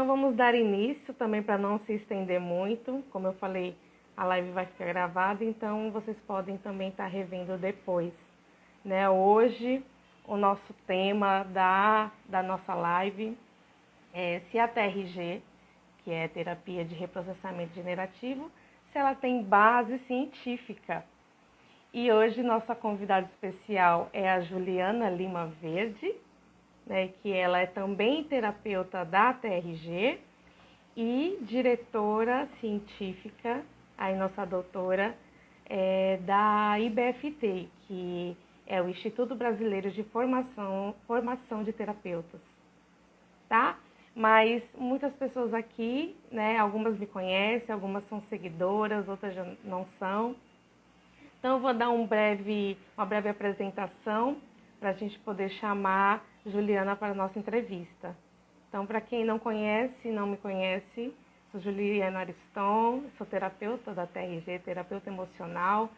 vamos dar início também para não se estender muito. Como eu falei, a live vai ficar gravada, então vocês podem também estar revendo depois, né? Hoje, o nosso tema da nossa live é se a TRG, que é terapia de reprocessamento generativo, se ela tem base científica. E hoje nossa convidada especial é a Juliana Lima Verde, né, que ela é também terapeuta da TRG e diretora científica, aí nossa doutora, da IBFT, que é o Instituto Brasileiro de Formação de Terapeutas, tá? Mas muitas pessoas aqui, né, algumas me conhecem, algumas são seguidoras, outras já não são. Então, eu vou dar uma breve apresentação para a gente poder chamar Juliana para a nossa entrevista. Então, para quem não conhece, não me conhece, sou Juliana Ariston, sou terapeuta da TRG, terapeuta emocional.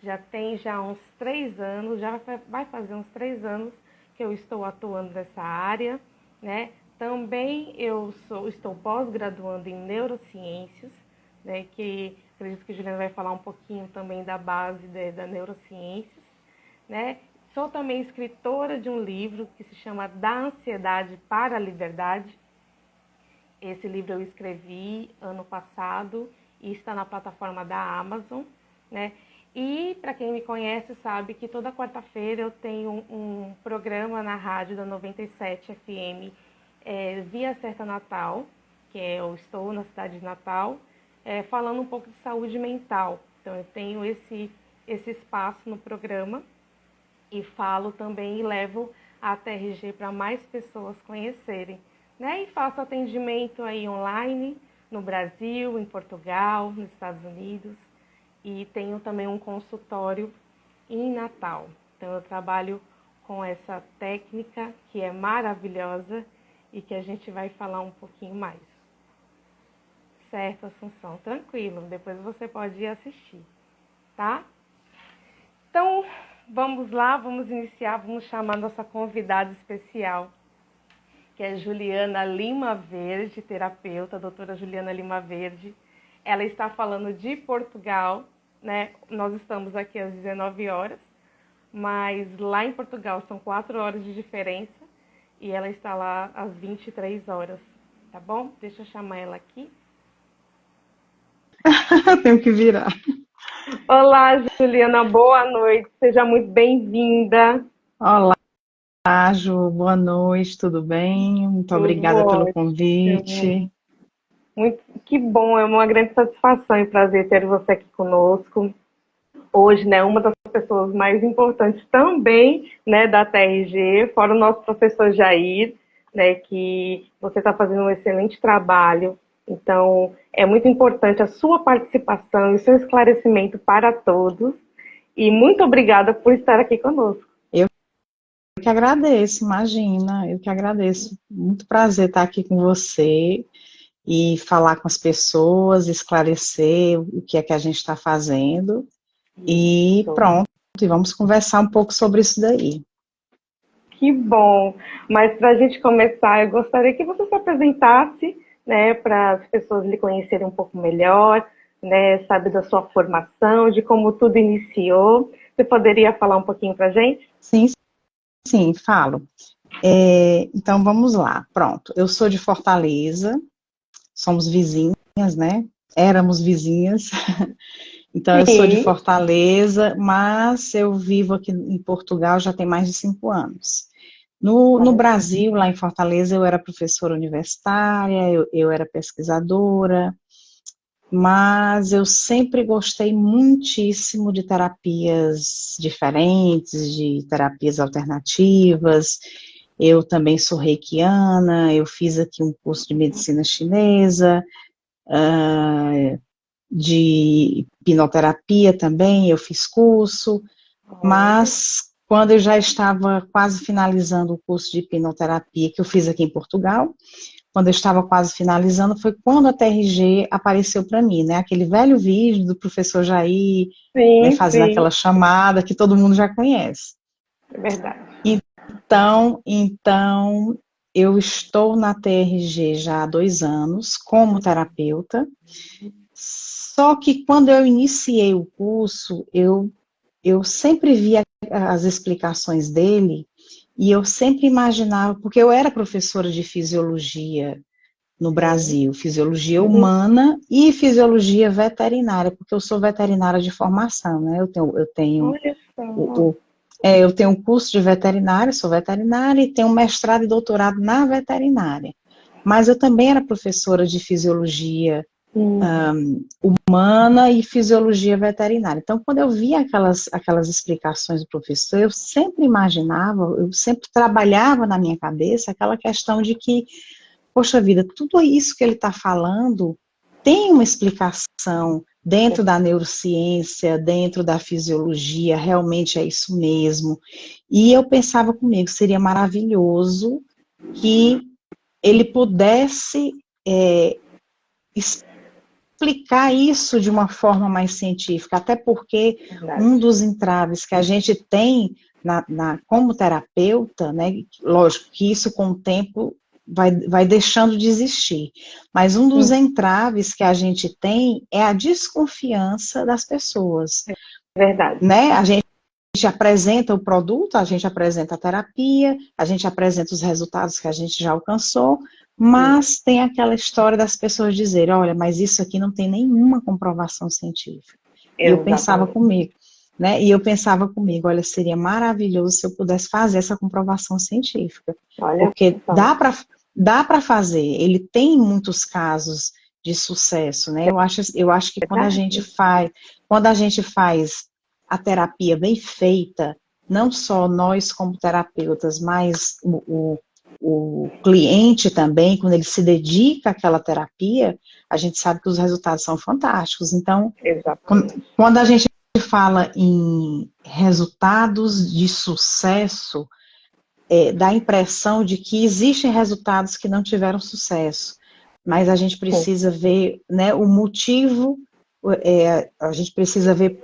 Já tem uns 3 anos, já vai fazer uns 3 anos que eu estou atuando nessa área, né? Também estou pós-graduando em neurociências, né, que acredito que a Juliana vai falar um pouquinho também da base da neurociências, né? Sou também escritora de um livro que se chama Da Ansiedade para a Liberdade. Esse livro eu escrevi ano passado e está na plataforma da Amazon, né? E para quem me conhece sabe que toda quarta-feira eu tenho um programa na rádio da 97 FM, Via Certa Natal, que eu estou na cidade de Natal, falando um pouco de saúde mental. Então, eu tenho esse espaço no programa e falo também e levo a TRG para mais pessoas conhecerem, né? E faço atendimento aí online no Brasil, em Portugal, nos Estados Unidos e tenho também um consultório em Natal. Então, eu trabalho com essa técnica que é maravilhosa e que a gente vai falar um pouquinho mais. Certo, Assunção? Tranquilo, depois você pode ir assistir, tá? Então, vamos lá, vamos iniciar, vamos chamar nossa convidada especial, que é Juliana Lima Verde, terapeuta, a doutora Juliana Lima Verde. Ela está falando de Portugal, né? Nós estamos aqui às 19 horas, mas lá em Portugal são 4 horas de diferença e ela está lá às 23 horas, tá bom? Deixa eu chamar ela aqui. Tenho que virar. Olá, Juliana, boa noite, seja muito bem-vinda. Olá, Ju, boa noite, tudo bem? Muito Tudo obrigada pelo ótimo. convite. Que bom, é uma grande satisfação e prazer ter você aqui conosco. Hoje, né, uma das pessoas mais importantes também, né, da TRG, fora o nosso professor Jair, né, que você está fazendo um excelente trabalho. Então, é muito importante a sua participação e o seu esclarecimento para todos. E muito obrigada por estar aqui conosco. Eu que agradeço, imagina, eu que agradeço. Muito prazer estar aqui com você e falar com as pessoas, esclarecer o que é que a gente está fazendo. E pronto, e vamos conversar um pouco sobre isso daí. Que bom! Mas para a gente começar, eu gostaria que você se apresentasse, né, para as pessoas lhe conhecerem um pouco melhor, né, sabe, da sua formação, de como tudo iniciou. Você poderia falar um pouquinho para a gente? Sim, falo. Então vamos lá, pronto. Eu sou de Fortaleza, somos vizinhas, né? Éramos vizinhas. Então, eu sou de Sim. Fortaleza, mas eu vivo aqui em Portugal já tem mais de 5 anos. No Brasil, lá em Fortaleza, eu era professora universitária, eu era pesquisadora, mas eu sempre gostei muitíssimo de terapias diferentes, de terapias alternativas. Eu também sou reikiana, eu fiz aqui um curso de medicina chinesa, de hipnoterapia também, eu fiz curso, mas quando eu já estava quase finalizando o curso de hipnoterapia que eu fiz aqui em Portugal, quando eu estava quase finalizando, foi quando a TRG apareceu para mim, né? Aquele velho vídeo do professor Jair, né, Sim, fazendo sim, aquela chamada que todo mundo já conhece. é verdade. Então, eu estou na TRG já há 2 anos como terapeuta, só que quando eu iniciei o curso, eu sempre via as explicações dele e eu sempre imaginava, porque eu era professora de fisiologia no Sim. Brasil, fisiologia humana e fisiologia veterinária, porque eu sou veterinária de formação, né? Olha só. O, o- eu tenho um curso de veterinária, sou veterinária e tenho mestrado e doutorado na veterinária. Mas eu também era professora de fisiologia Hum. humana e fisiologia veterinária. Então, quando eu via aquelas explicações do professor, eu sempre imaginava, eu sempre trabalhava na minha cabeça aquela questão de que, poxa vida, tudo isso que ele está falando tem uma explicação dentro da neurociência, dentro da fisiologia, realmente é isso mesmo. E eu pensava comigo, seria maravilhoso que ele pudesse explicar isso de uma forma mais científica, até porque Verdade. um dos entraves que a gente tem como terapeuta, né, lógico que isso com o tempo vai deixando de existir, mas um dos entraves que a gente tem é a desconfiança das pessoas, Verdade. né, a gente apresenta o produto, a gente apresenta a terapia, a gente apresenta os resultados que a gente já alcançou, mas tem aquela história das pessoas dizerem, olha, mas isso aqui não tem nenhuma comprovação científica. E eu pensava Exatamente. comigo, né? E eu pensava comigo, olha, seria maravilhoso se eu pudesse fazer essa comprovação científica, Olha porque só. dá para fazer. Ele tem muitos casos de sucesso, né? Eu acho que Verdade. quando a gente faz a terapia bem feita, não só nós como terapeutas, mas o cliente também, quando ele se dedica àquela terapia, a gente sabe que os resultados são fantásticos. Então, Exatamente. quando a gente fala em resultados de sucesso, dá a impressão de que existem resultados que não tiveram sucesso, mas a gente Sim. precisa ver, né, o motivo, a gente precisa ver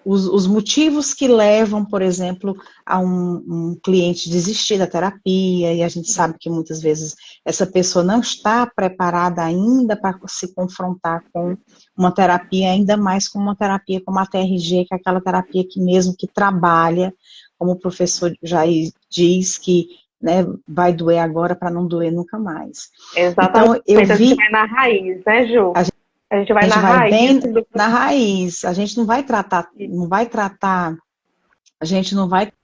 os motivos que levam, por exemplo, a um cliente desistir da terapia, e a gente sabe que muitas vezes essa pessoa não está preparada ainda para se confrontar com uma terapia, ainda mais com uma terapia como a TRG, que é aquela terapia que mesmo que trabalha, como o professor Jair diz, que, né, vai doer agora para não doer nunca mais. Exatamente. Então, eu A gente vi, vai na raiz, né, Ju? a A gente vai gente na vai raiz bem do. na raiz, a gente não vai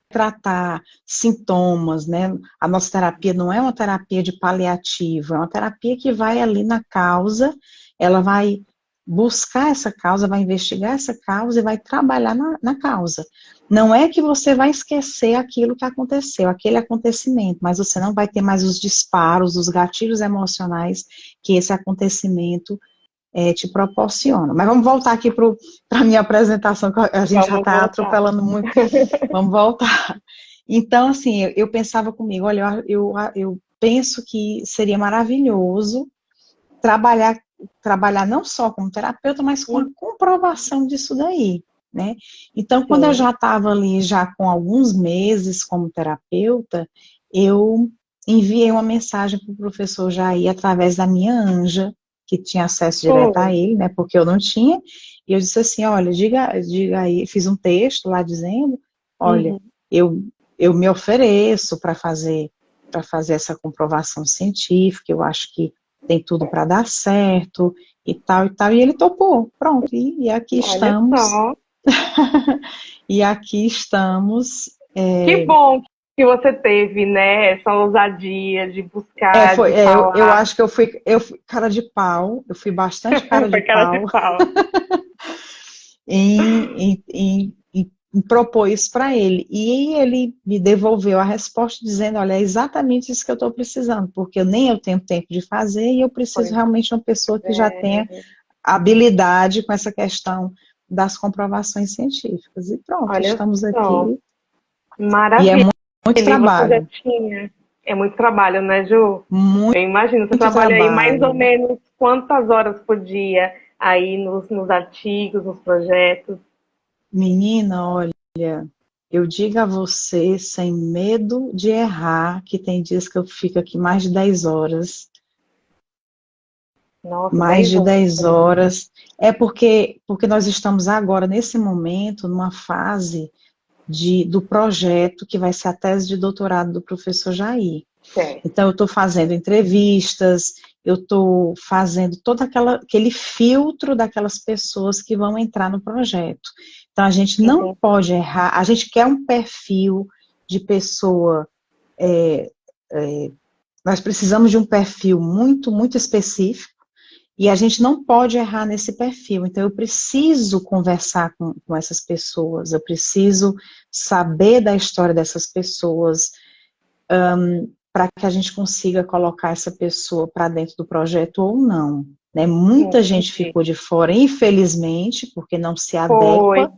tratar sintomas, né? A nossa terapia não é uma terapia de paliativo, é uma terapia que vai ali na causa, ela vai buscar essa causa, vai investigar essa causa e vai trabalhar na causa. Não é que você vai esquecer aquilo que aconteceu, aquele acontecimento, mas você não vai ter mais os disparos, os gatilhos emocionais que esse acontecimento te proporciona. Mas vamos voltar aqui para a minha apresentação, que a gente já Vamos está voltar. atropelando muito. Vamos voltar. Então, assim, eu pensava comigo, olha, eu penso que seria maravilhoso trabalhar, trabalhar não só como terapeuta, mas com a comprovação disso daí, né? Então, quando eu Sim. já estava ali, já com alguns meses como terapeuta, eu enviei uma mensagem para o professor Jair através da minha anja, que tinha acesso direto a Foi. ele, né? Porque eu não tinha. E eu disse assim, olha, diga aí, fiz um texto lá dizendo, olha, Uhum. eu, eu me ofereço para fazer essa comprovação científica, eu acho que tem tudo para dar certo e tal, e ele topou, pronto, e aqui Olha estamos, só. e aqui estamos, Que bom que você teve, né, essa ousadia de buscar, de eu falar. acho que eu fui cara de pau, eu fui bastante cara de Foi cara de pau pau. em propor isso para ele, e ele me devolveu a resposta dizendo, olha, é exatamente isso que eu estou precisando, porque nem eu tenho tempo de fazer, e eu preciso Foi. realmente de uma pessoa que já tenha É, habilidade com essa questão das comprovações científicas. E pronto, olha estamos só. aqui. E é Maravilha. muito E você já trabalho, tinha. É muito trabalho, né, Ju? muito, Eu imagino. Você muito trabalha aí mais ou trabalho. menos quantas horas por dia aí nos artigos, nos projetos? Menina, olha, Eu digo a você, sem medo de errar, que tem dias que eu fico aqui mais de 10 horas, Nossa, mais 10 de horas. 10 horas. É porque nós estamos agora, nesse momento, numa fase do projeto que vai ser a tese de doutorado do professor Jair. Certo. Então, eu estou fazendo entrevistas, eu estou fazendo todo aquele filtro daquelas pessoas que vão entrar no projeto. Então, a gente não Entendi. pode errar, a gente quer um perfil de pessoa, é, nós precisamos de um perfil muito, muito específico, e a gente não pode errar nesse perfil. Então, eu preciso conversar com essas pessoas, eu preciso saber da história dessas pessoas, para que a gente consiga colocar essa pessoa para dentro do projeto ou não. Né? Muita gente Entendi. ficou de fora, infelizmente, porque não se Foi. adequa,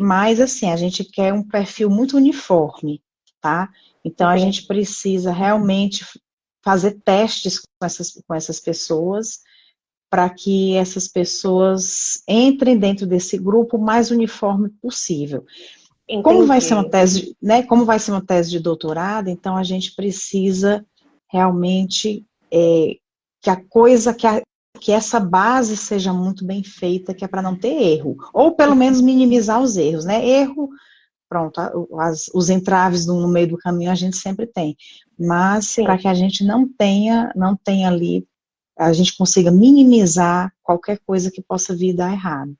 mas assim, a gente quer um perfil muito uniforme, tá? Então a gente Entendi. precisa realmente fazer testes com essas pessoas, para que essas pessoas entrem dentro desse grupo o mais uniforme possível. Como vai ser uma Entendi. tese, né? Como vai ser uma tese de doutorado, então a gente precisa realmente que a coisa, que essa base seja muito bem feita, que é para não ter erro, ou pelo menos minimizar os erros, né? Erro, pronto, os entraves no meio do caminho a gente sempre tem, mas para Sim. que a gente não tenha ali, a gente consiga minimizar qualquer coisa que possa vir dar errado.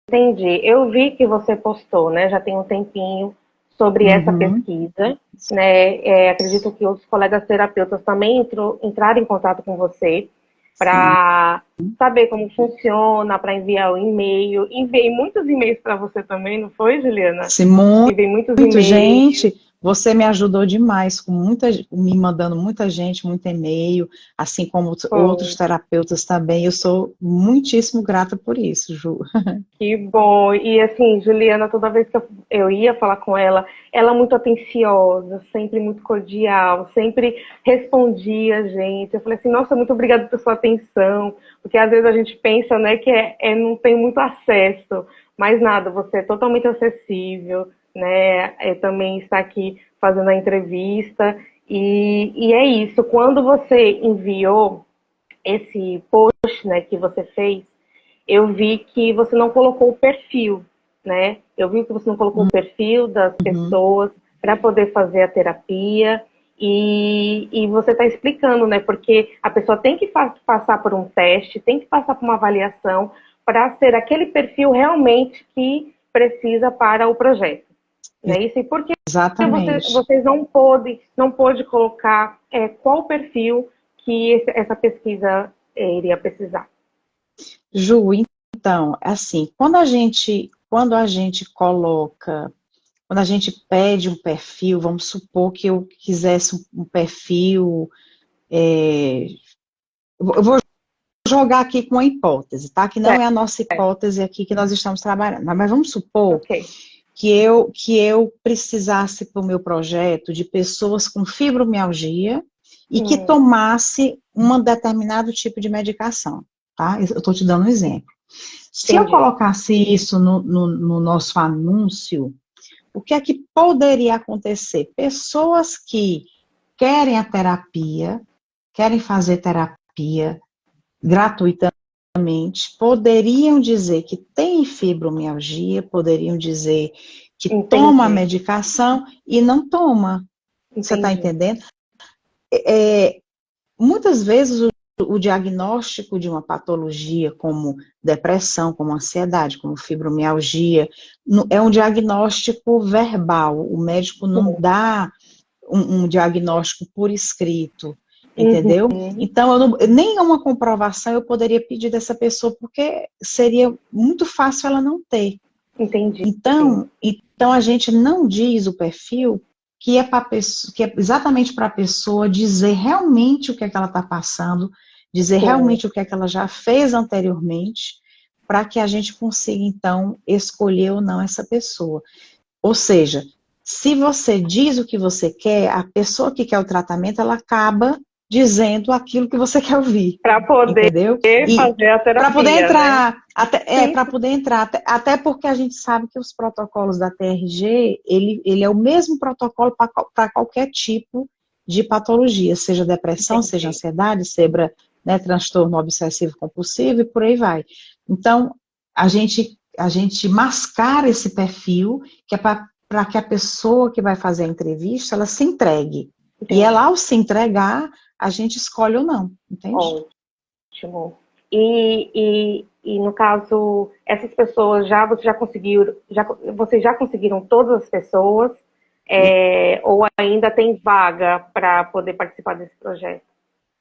Entendi. Eu vi que você postou, né? Já tem um tempinho sobre essa Uhum, pesquisa, né? Acredito que outros colegas terapeutas também entraram em contato com você sim. para saber como funciona, para enviar o e-mail. Enviei muitos e-mails para você também, não foi, Juliana? Sim, Enviei muitos muito, e-mails. gente, você me ajudou demais, me mandando muita gente, muito e-mail, assim como outros Foi. terapeutas também. Eu sou muitíssimo grata por isso, Ju. Que bom. E assim, Juliana, toda vez que eu ia falar com ela muito atenciosa, sempre muito cordial, sempre respondia a gente. Eu falei assim, nossa, muito obrigada por sua atenção, porque às vezes a gente pensa, né, que não tem muito acesso, mas nada, você é totalmente acessível, né? Também está aqui fazendo a entrevista. E é isso, quando você enviou esse post, né, que você fez, eu vi que você não colocou o perfil, né? Eu vi que você não colocou o perfil das Uhum, pessoas para poder fazer a terapia. E você está explicando, né? Porque a pessoa tem que passar por um teste, tem que passar por uma avaliação para ser aquele perfil realmente que precisa para o projeto. Né? Isso, e por que exatamente. vocês não pôde colocar qual o perfil que essa pesquisa iria precisar? Ju, então, assim, quando a gente pede um perfil, vamos supor que eu quisesse um perfil, eu vou jogar aqui com uma hipótese, tá? Que não é a nossa hipótese aqui que nós estamos trabalhando, mas vamos supor Ok. que eu precisasse para o meu projeto de pessoas com fibromialgia e que Hum, tomasse um determinado tipo de medicação, tá? Eu estou te dando um exemplo. Se eu entendi. colocasse isso no nosso anúncio, o que é que poderia acontecer? Pessoas que querem a terapia, querem fazer terapia gratuitamente, poderiam dizer que tem fibromialgia, poderiam dizer que toma a Entendi. medicação e não toma. Você está Entendi. entendendo? É, muitas vezes o diagnóstico de uma patologia como depressão, como ansiedade, como fibromialgia, é um diagnóstico verbal. O médico não dá um diagnóstico por escrito, entendeu? Uhum. Então, nenhuma comprovação eu poderia pedir dessa pessoa, porque seria muito fácil ela não ter. Entendi. Então a gente não diz o perfil que é, que é exatamente para a pessoa dizer realmente o que é que ela está passando, dizer Sim. realmente o que é que ela já fez anteriormente, para que a gente consiga, então, escolher ou não essa pessoa. Ou seja, se você diz o que você quer, a pessoa que quer o tratamento, ela acaba dizendo aquilo que você quer ouvir. Para poder entendeu? fazer a terapia, Para poder entrar, né? para poder entrar, até porque a gente sabe que os protocolos da TRG, ele é o mesmo protocolo para qualquer tipo de patologia, seja depressão, Entendi. seja ansiedade, seja, né, transtorno obsessivo compulsivo e por aí vai. Então, a gente mascara esse perfil, que é para que a pessoa que vai fazer a entrevista, ela se entregue. Entendi. E ela, ao se entregar, a gente escolhe ou não, entende? Ótimo. E no caso, essas pessoas vocês já conseguiram todas as pessoas, ou ainda tem vaga para poder participar desse projeto?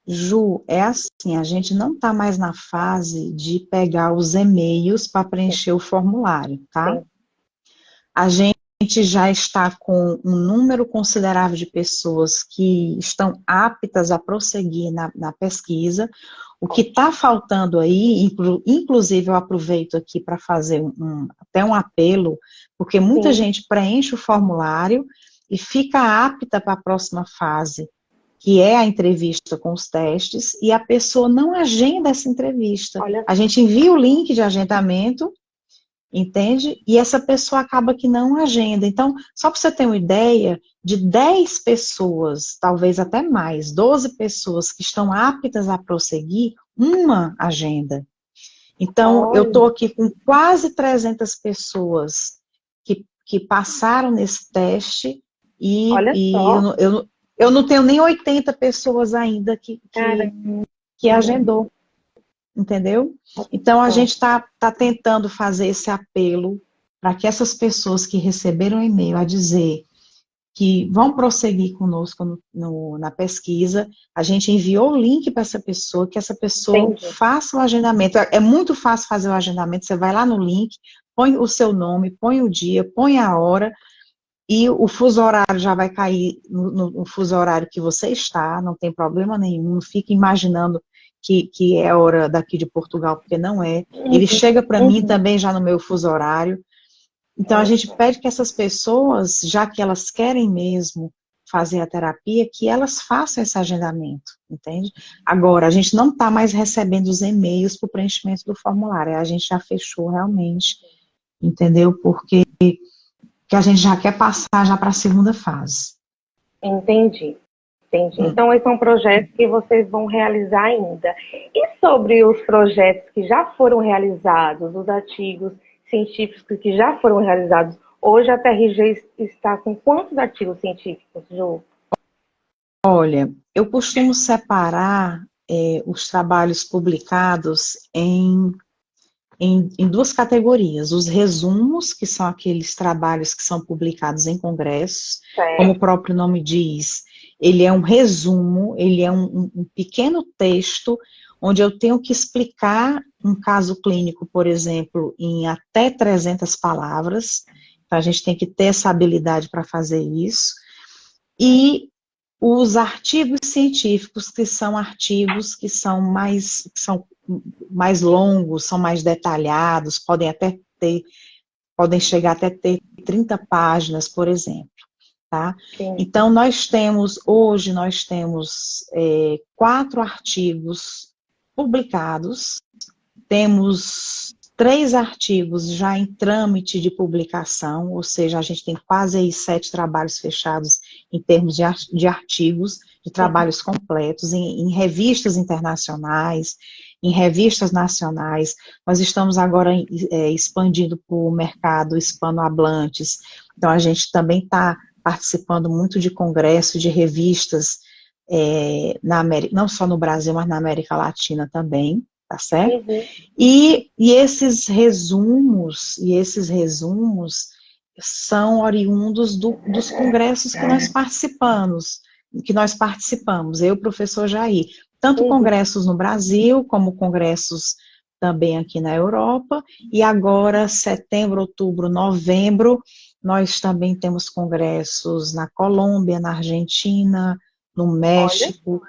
Ju, é assim, a gente não está mais na fase de pegar os e-mails para preencher o formulário, tá? Sim. A gente já está com um número considerável de pessoas que estão aptas a prosseguir na pesquisa. O que está faltando aí, inclusive eu aproveito aqui para fazer até um apelo, porque muita gente preenche o formulário e fica apta para a próxima fase, que é a entrevista com os testes, e a pessoa não agenda essa entrevista. A gente envia o link de agendamento, entende? E essa pessoa acaba que não agenda. Então, só para você ter uma ideia, de 10 pessoas, talvez até mais, 12 pessoas que estão aptas a prosseguir, uma agenda. Então, eu estou aqui com quase 300 pessoas que passaram nesse teste e eu não tenho nem 80 pessoas ainda que agendou. Entendeu? Então, a gente está tentando fazer esse apelo para que essas pessoas que receberam o e-mail a dizer que vão prosseguir conosco na pesquisa, a gente enviou o link para essa pessoa, que essa pessoa faça o agendamento. É muito fácil fazer o agendamento, você vai lá no link, põe o seu nome, põe o dia, põe a hora, e o fuso horário já vai cair no fuso horário que você está, não tem problema nenhum, não fique imaginando que é hora daqui de Portugal, porque não é. Ele chega para mim também já no meu fuso horário. Então, a gente pede que essas pessoas, já que elas querem mesmo fazer a terapia, que elas façam esse agendamento, entende? Agora, a gente não está mais recebendo os e-mails para o preenchimento do formulário, a gente já fechou realmente, entendeu? Porque a gente já quer passar já para a segunda fase. Entendi. Então, esses são projetos que vocês vão realizar ainda. E sobre os projetos que já foram realizados, os artigos científicos que já foram realizados, hoje a TRG está com quantos artigos científicos, Ju? Olha, eu costumo separar os trabalhos publicados em duas categorias. Os resumos, que são aqueles trabalhos que são publicados em congressos, como o próprio nome diz, ele é um resumo, ele é um pequeno texto, onde eu tenho que explicar um caso clínico, por exemplo, em até 300 palavras, então a gente tem que ter essa habilidade para fazer isso, e os artigos científicos, que são artigos que são mais longos, são mais detalhados, podem chegar até ter 30 páginas, por exemplo. Tá? Então, hoje nós temos 4 artigos publicados, temos 3 artigos já em trâmite de publicação, ou seja, a gente tem quase aí 7 trabalhos fechados em termos de artigos, de trabalhos completos, em revistas internacionais, em revistas nacionais. Nós estamos agora expandindo para o mercado hispanohablantes, então a gente também está participando muito de congressos, de revistas, não só no Brasil, mas na América Latina também, tá certo? E esses resumos são oriundos dos congressos que nós participamos, eu, professor Jair, tanto congressos no Brasil, como congressos também aqui na Europa, e agora, setembro, outubro, novembro, nós também temos congressos na Colômbia, na Argentina, no México.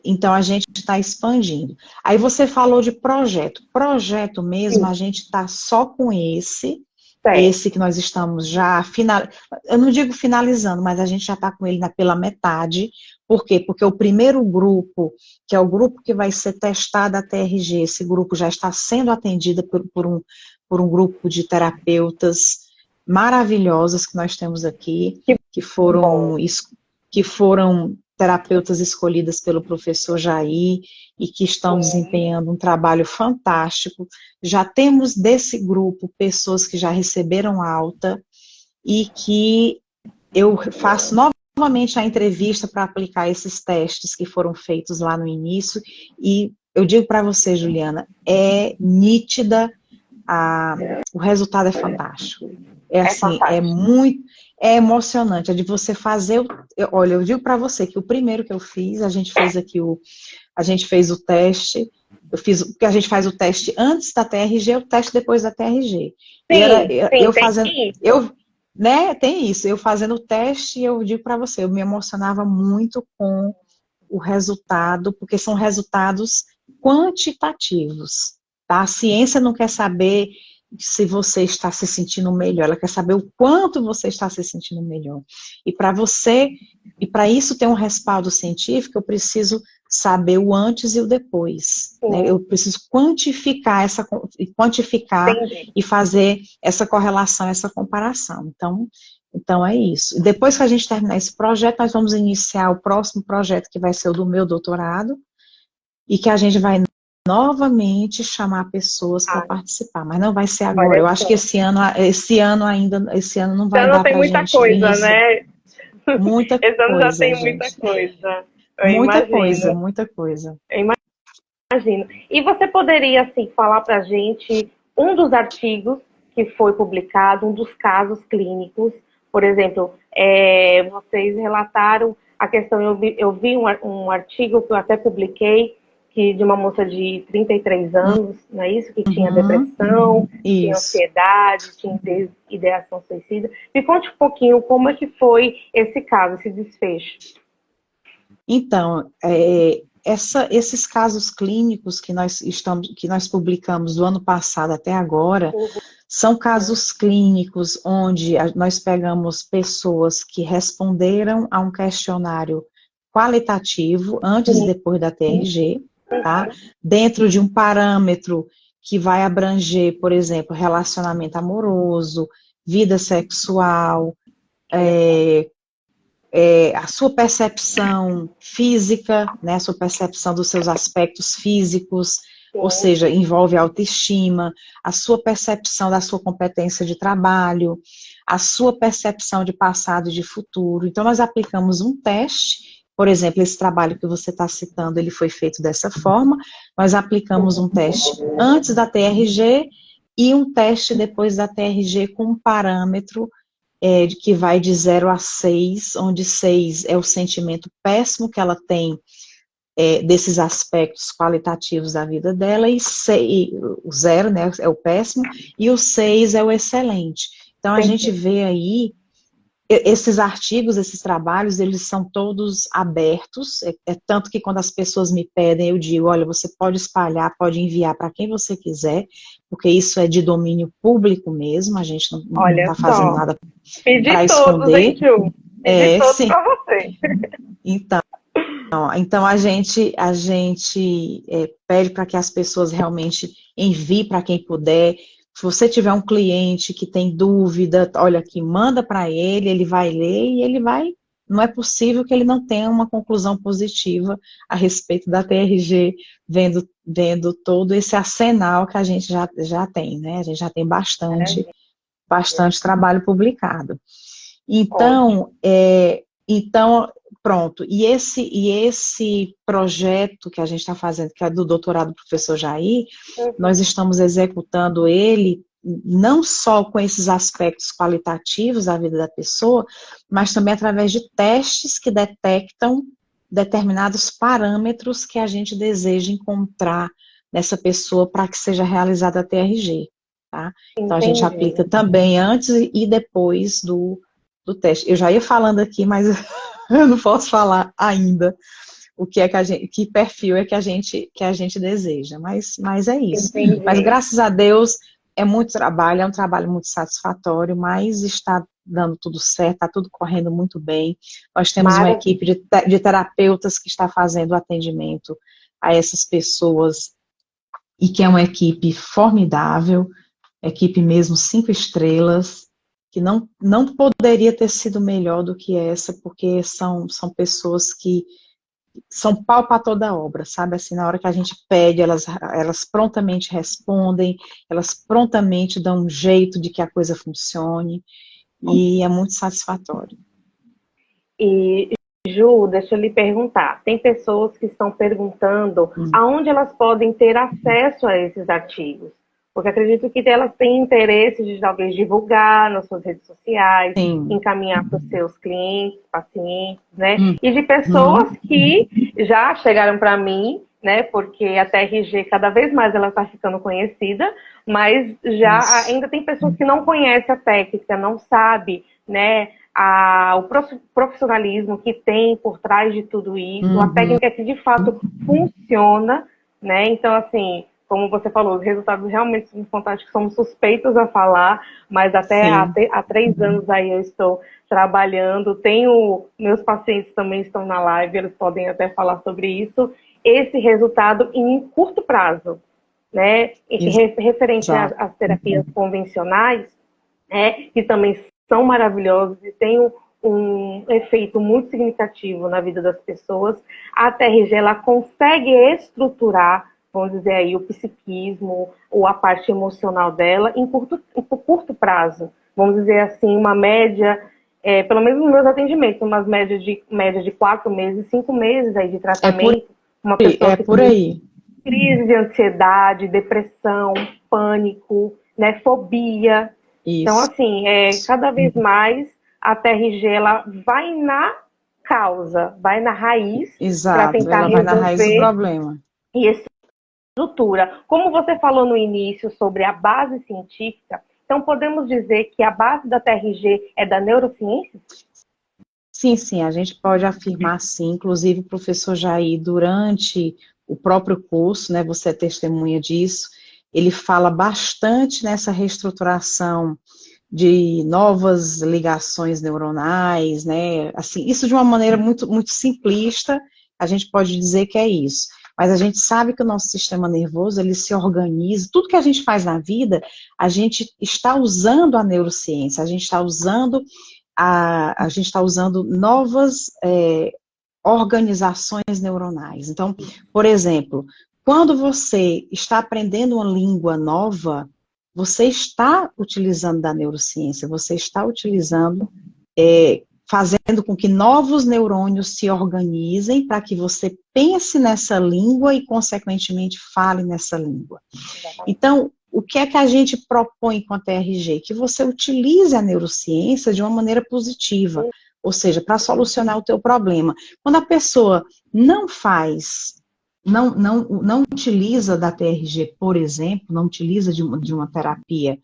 Então a gente está expandindo. Aí você falou de projeto. Projeto mesmo, a gente está só com esse, Certo. esse que nós estamos já, eu não digo finalizando, mas a gente já está com ele pela metade. Por quê? Porque o primeiro grupo, que é o grupo que vai ser testado a TRG, esse grupo já está sendo atendido por um grupo de terapeutas maravilhosas que nós temos aqui, Que que bom. foram terapeutas escolhidas pelo professor Jair e que estão Sim. desempenhando um trabalho fantástico. Já temos desse grupo pessoas que já receberam alta e que eu faço novamente a entrevista para aplicar esses testes que foram feitos lá no início e eu digo para você, Juliana, é nítida, o resultado é fantástico. É É assim, fantástico. é emocionante, é de você fazer, olha, eu digo para você que o primeiro que eu fiz, a gente fez o teste, porque a gente faz o teste antes da TRG, o teste depois da TRG. E era Sim, sim, eu tem fazendo, isso. né, tem isso, eu fazendo o teste, eu digo para você, eu me emocionava muito com o resultado, porque são resultados quantitativos, tá? A ciência não quer saber se você está se sentindo melhor, ela quer saber o quanto você está se sentindo melhor. E para isso ter um respaldo científico, eu preciso saber o antes e o depois, né? Sim, Eu preciso quantificar entendi. e fazer essa correlação, essa comparação. Então é isso. E depois que a gente terminar esse projeto, nós vamos iniciar o próximo projeto, que vai ser o do meu doutorado, e que a gente vai novamente chamar pessoas para Ah, participar, mas não vai ser agora. olha Eu acho que só. esse ano não vai Já não dar tem para a muita gente coisa, iniciar. né? Muita Esse ano já coisa, tem muita gente. coisa. Eu Muita coisa, imagino. muita coisa. Eu imagino. E você poderia, assim, falar para a gente um dos artigos que foi publicado, um dos casos clínicos, por exemplo, vocês relataram a questão, eu vi um artigo que eu até publiquei, que de uma moça de 33 anos, não é isso? Que tinha Uhum, depressão, tinha isso. ansiedade, tinha ideação suicida. Me conte um pouquinho como é que foi esse caso, esse desfecho. Então, esses casos clínicos que nós publicamos do ano passado até agora, são casos clínicos onde nós pegamos pessoas que responderam a um questionário qualitativo antes e depois da TRG, tá? Dentro de um parâmetro que vai abranger, por exemplo, relacionamento amoroso, vida sexual, a sua percepção física, né, a sua percepção dos seus aspectos físicos, ou Sim, seja, envolve a autoestima, a sua percepção da sua competência de trabalho, a sua percepção de passado e de futuro. Então, nós aplicamos um teste, por exemplo, esse trabalho que você está citando, ele foi feito dessa forma, nós aplicamos um teste antes da TRG e um teste depois da TRG com um parâmetro que vai de 0 a 6, onde 6 é o sentimento péssimo que ela tem desses aspectos qualitativos da vida dela, e o 0, né, é o péssimo, e o 6 é o excelente. Então, a gente entendi. vê aí, esses artigos, esses trabalhos, eles são todos abertos, tanto que quando as pessoas me pedem, eu digo, olha, você pode espalhar, pode enviar para quem você quiser, porque isso é de domínio público mesmo, a gente não Olha está fazendo só. nada para Pedi todos, hein, esconder. Ju? Pedi todos Sim. para você. Então, então a gente pede para que as pessoas realmente enviem para quem puder. Se você tiver um cliente que tem dúvida, olha aqui, manda para ele, ele vai ler e ele vai. Não é possível que ele não tenha uma conclusão positiva a respeito da TRG, vendo todo esse arsenal que a gente já tem, né? A gente já tem Maravilha. bastante trabalho publicado. Ótimo. Então, pronto. E esse projeto que a gente está fazendo, que é do doutorado do professor Jair, nós Uhum. estamos executando ele não só com esses aspectos qualitativos da vida da pessoa, mas também através de testes que detectam determinados parâmetros que a gente deseja encontrar nessa pessoa para que seja realizada a TRG, tá? Então, a gente Entendi. aplica também antes e depois do teste. Eu já ia falando aqui, mas eu não posso falar ainda o que é que perfil é que a gente deseja, mas é isso. Mas Entendi. graças a Deus é muito trabalho, é um trabalho muito satisfatório, mas está dando tudo certo, está tudo correndo muito bem. Nós temos uma Maravilha. equipe de terapeutas que está fazendo atendimento a essas pessoas e que é uma equipe formidável, equipe mesmo 5 estrelas, que não poderia ter sido melhor do que essa, porque são pessoas que são pau para toda obra, sabe? Assim, na hora que a gente pede, elas prontamente respondem, elas prontamente dão um jeito de que a coisa funcione, e é muito satisfatório. E, Ju, deixa eu lhe perguntar. Tem pessoas que estão perguntando aonde elas podem ter acesso a esses artigos. Porque acredito que elas têm interesse de talvez divulgar nas suas redes sociais, Sim. encaminhar para os seus clientes, pacientes, né? E de pessoas que já chegaram para mim, né? Porque a TRG cada vez mais ela está ficando conhecida, mas já ainda tem pessoas que não conhecem a técnica, não sabe, né? O profissionalismo que tem por trás de tudo isso, a técnica que de fato funciona, né? Então, assim, como você falou, os resultados realmente são fantásticos, somos suspeitos a falar, mas até há 3 anos aí eu estou trabalhando, meus pacientes também estão na live, eles podem até falar sobre isso, esse resultado em curto prazo, né? Referente às terapias convencionais, que também são maravilhosos e têm um efeito muito significativo na vida das pessoas, a TRG ela consegue estruturar, vamos dizer aí, o psiquismo ou a parte emocional dela em curto prazo. Vamos dizer assim, uma média, pelo menos nos meus atendimentos, umas média de 4 meses, 5 meses aí de tratamento. Uma pessoa que tem crise de ansiedade, depressão, pânico, né, fobia. Isso. Então, assim, cada vez mais a TRG ela vai na causa, vai na raiz para tentar ela vai na raiz do resolver problema. e estrutura. Como você falou no início sobre a base científica, então podemos dizer que a base da TRG é da neurociência? Sim, a gente pode afirmar sim, inclusive o professor Jair, durante o próprio curso, né, você é testemunha disso, ele fala bastante nessa reestruturação de novas ligações neuronais, né, assim, isso de uma maneira muito, muito simplista, a gente pode dizer que é isso, mas a gente sabe que o nosso sistema nervoso, ele se organiza, tudo que a gente faz na vida, a gente está usando a neurociência, a gente está usando novas organizações neuronais. Então, por exemplo, quando você está aprendendo uma língua nova, você está utilizando da neurociência, você está utilizando, fazendo com que novos neurônios se organizem para que você pense nessa língua e, consequentemente, fale nessa língua. Então, o que é que a gente propõe com a TRG? Que você utilize a neurociência de uma maneira positiva, ou seja, para solucionar o teu problema. Quando a pessoa não utiliza da TRG, por exemplo, não utiliza de uma terapia,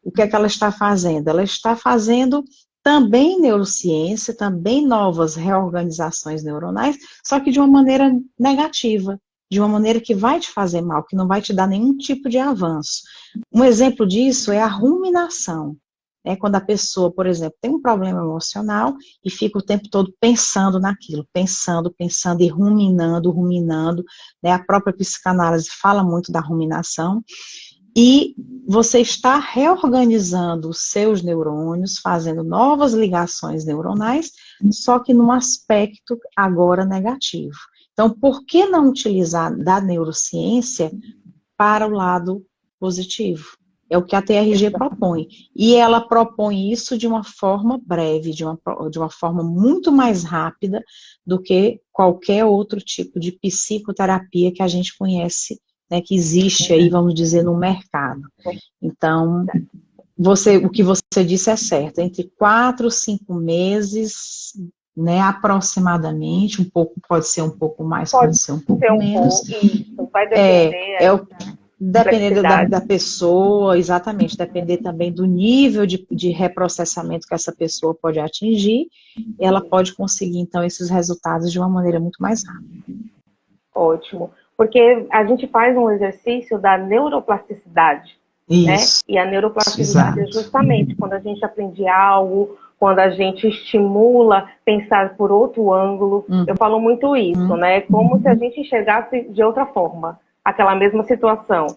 o que é que ela está fazendo? Ela está fazendo também neurociência, também novas reorganizações neuronais, só que de uma maneira negativa, de uma maneira que vai te fazer mal, que não vai te dar nenhum tipo de avanço. Um exemplo disso é a ruminação. Quando a pessoa, por exemplo, tem um problema emocional e fica o tempo todo pensando naquilo, pensando e ruminando, né? A própria psicanálise fala muito da ruminação, e você está reorganizando os seus neurônios, fazendo novas ligações neuronais, só que num aspecto agora negativo. Então, por que não utilizar da neurociência para o lado positivo? É o que a TRG propõe. E ela propõe isso de uma forma breve, de uma forma muito mais rápida do que qualquer outro tipo de psicoterapia que a gente conhece, né, que existe aí, vamos dizer, no mercado. Então, o que você disse é certo, entre 4 e 5 meses, né, aproximadamente, pode ser um pouco mais, pode ser um pouco menos. Isso, vai depender Depender da pessoa, exatamente, depender também do nível de reprocessamento que essa pessoa pode atingir, ela pode conseguir, então, esses resultados de uma maneira muito mais rápida. Ótimo, porque a gente faz um exercício da neuroplasticidade, né? Isso, E a neuroplasticidade é exato. justamente quando a gente aprende algo, quando a gente estimula pensar por outro ângulo. Eu falo muito isso, Uhum, né? Como se a gente enxergasse de outra forma aquela mesma situação.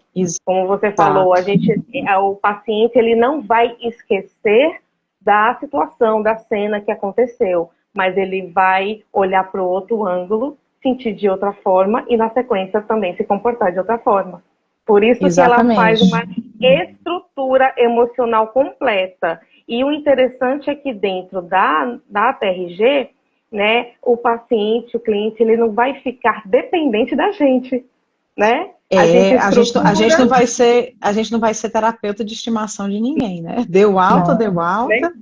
Como você falou, exato. o paciente ele não vai esquecer da situação, da cena que aconteceu, mas ele vai olhar para o outro ângulo, sentir de outra forma e na sequência também se comportar de outra forma. Por isso que ela faz uma Exatamente. estrutura emocional completa. E o interessante é que dentro da TRG, né, o paciente, o cliente, ele não vai ficar dependente da gente, né? A gente estrutura, A gente não vai ser terapeuta de estimação de ninguém, né? Deu alta, deu nem, alta.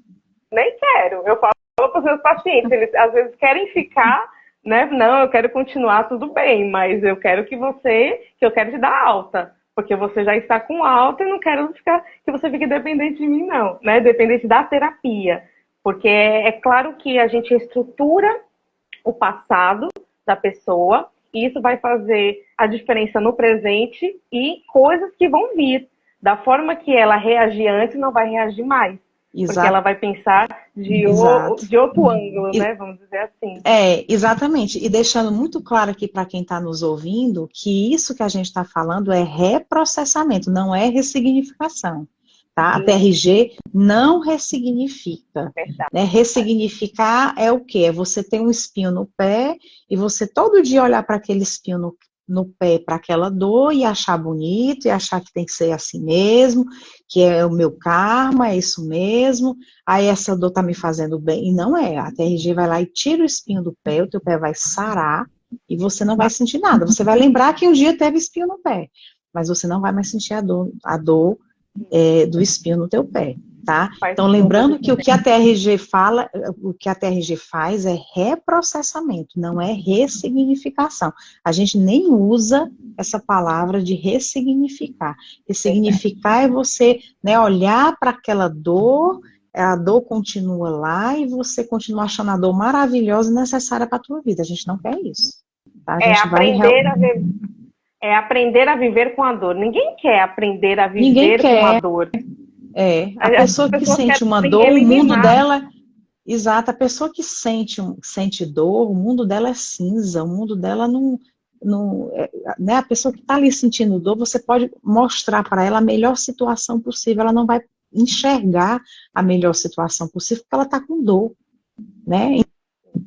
nem quero. Eu falo para os meus pacientes, eles às vezes querem ficar, né? Não, eu quero continuar, tudo bem, mas eu quero que eu quero te dar alta. Porque você já está com alta e não quero que você fique dependente de mim, não, né? Dependente da terapia. Porque é claro que a gente estrutura o passado da pessoa e isso vai fazer a diferença no presente e coisas que vão vir. Da forma que ela reagia antes, não vai reagir mais. Porque ela Exato, vai pensar exato. de outro ângulo, né? Vamos dizer assim. Exatamente. E deixando muito claro aqui para quem está nos ouvindo que isso que a gente está falando é reprocessamento, não é ressignificação. Tá? A Sim, TRG não ressignifica. verdade. Né? Ressignificar é o quê? É você ter um espinho no pé e você todo dia olhar para aquele espinho no pé, para aquela dor e achar bonito, e achar que tem que ser assim mesmo, que é o meu karma, é isso mesmo. Aí essa dor tá me fazendo bem. E não é. A TRG vai lá e tira o espinho do pé, o teu pé vai sarar e você não vai sentir nada. Você vai lembrar que um dia teve espinho no pé, mas você não vai mais sentir a dor do espinho no teu pé, tá? Faz Então, toda a lembrando que o diferença. que a TRG fala, o que a TRG faz é reprocessamento, não é ressignificação. A gente nem usa essa palavra de ressignificar. Ressignificar é você, né, olhar para aquela dor, a dor continua lá e você continua achando a dor maravilhosa e necessária para a tua vida. A gente não quer isso. Tá? A É gente vai. aprender a ver, é aprender a viver com a dor. Ninguém quer aprender a Ninguém viver com a quer. dor. A As pessoa que pessoas sente uma querem dor, o mundo eliminar. dela. Exato, a pessoa que sente dor, o mundo dela é cinza, o mundo dela né, a pessoa que está ali sentindo dor, você pode mostrar para ela a melhor situação possível, ela não vai enxergar a melhor situação possível porque ela está com dor, né?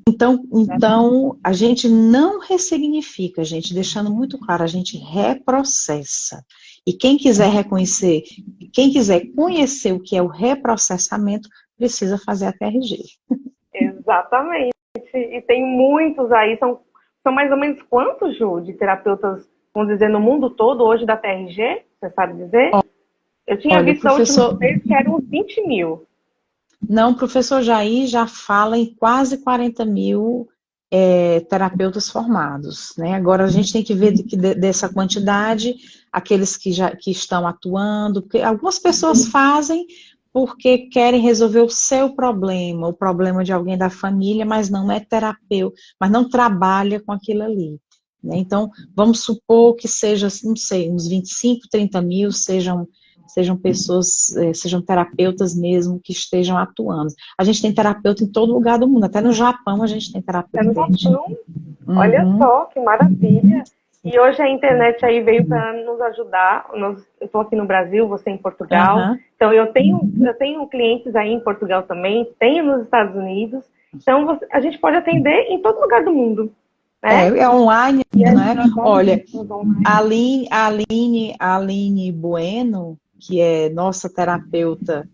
Então, a gente não ressignifica, gente, deixando muito claro, a gente reprocessa. E quem quiser reconhecer, quem quiser conhecer o que é o reprocessamento, precisa fazer a TRG. Exatamente. E tem muitos aí, são mais ou menos quantos, Ju, de terapeutas, vamos dizer, no mundo todo hoje da TRG? Você sabe dizer? Eu tinha Olha, o visto a última professor, vez que eram uns 20 mil. não, o professor Jair já fala em quase 40 mil terapeutas formados, né? Agora a gente tem que ver dessa quantidade, aqueles que estão atuando, porque algumas pessoas fazem porque querem resolver o seu problema, o problema de alguém da família, mas não é terapeuta, mas não trabalha com aquilo ali. Né? Então, vamos supor que seja, não sei, uns 25, 30 mil sejam pessoas, sejam terapeutas mesmo que estejam atuando. A gente tem terapeuta em todo lugar do mundo, até no Japão a gente tem É terapeuta no TRG. Japão. Olha Uhum, só, que maravilha. E hoje a internet aí veio para nos ajudar. Eu estou aqui no Brasil, você em Portugal. uhum. Então eu tenho clientes aí em Portugal também, tenho nos Estados Unidos. Então a gente pode atender em todo lugar do mundo, né? É online, E a né? Olha, exatamente os online. A Aline Bueno, que é nossa terapeuta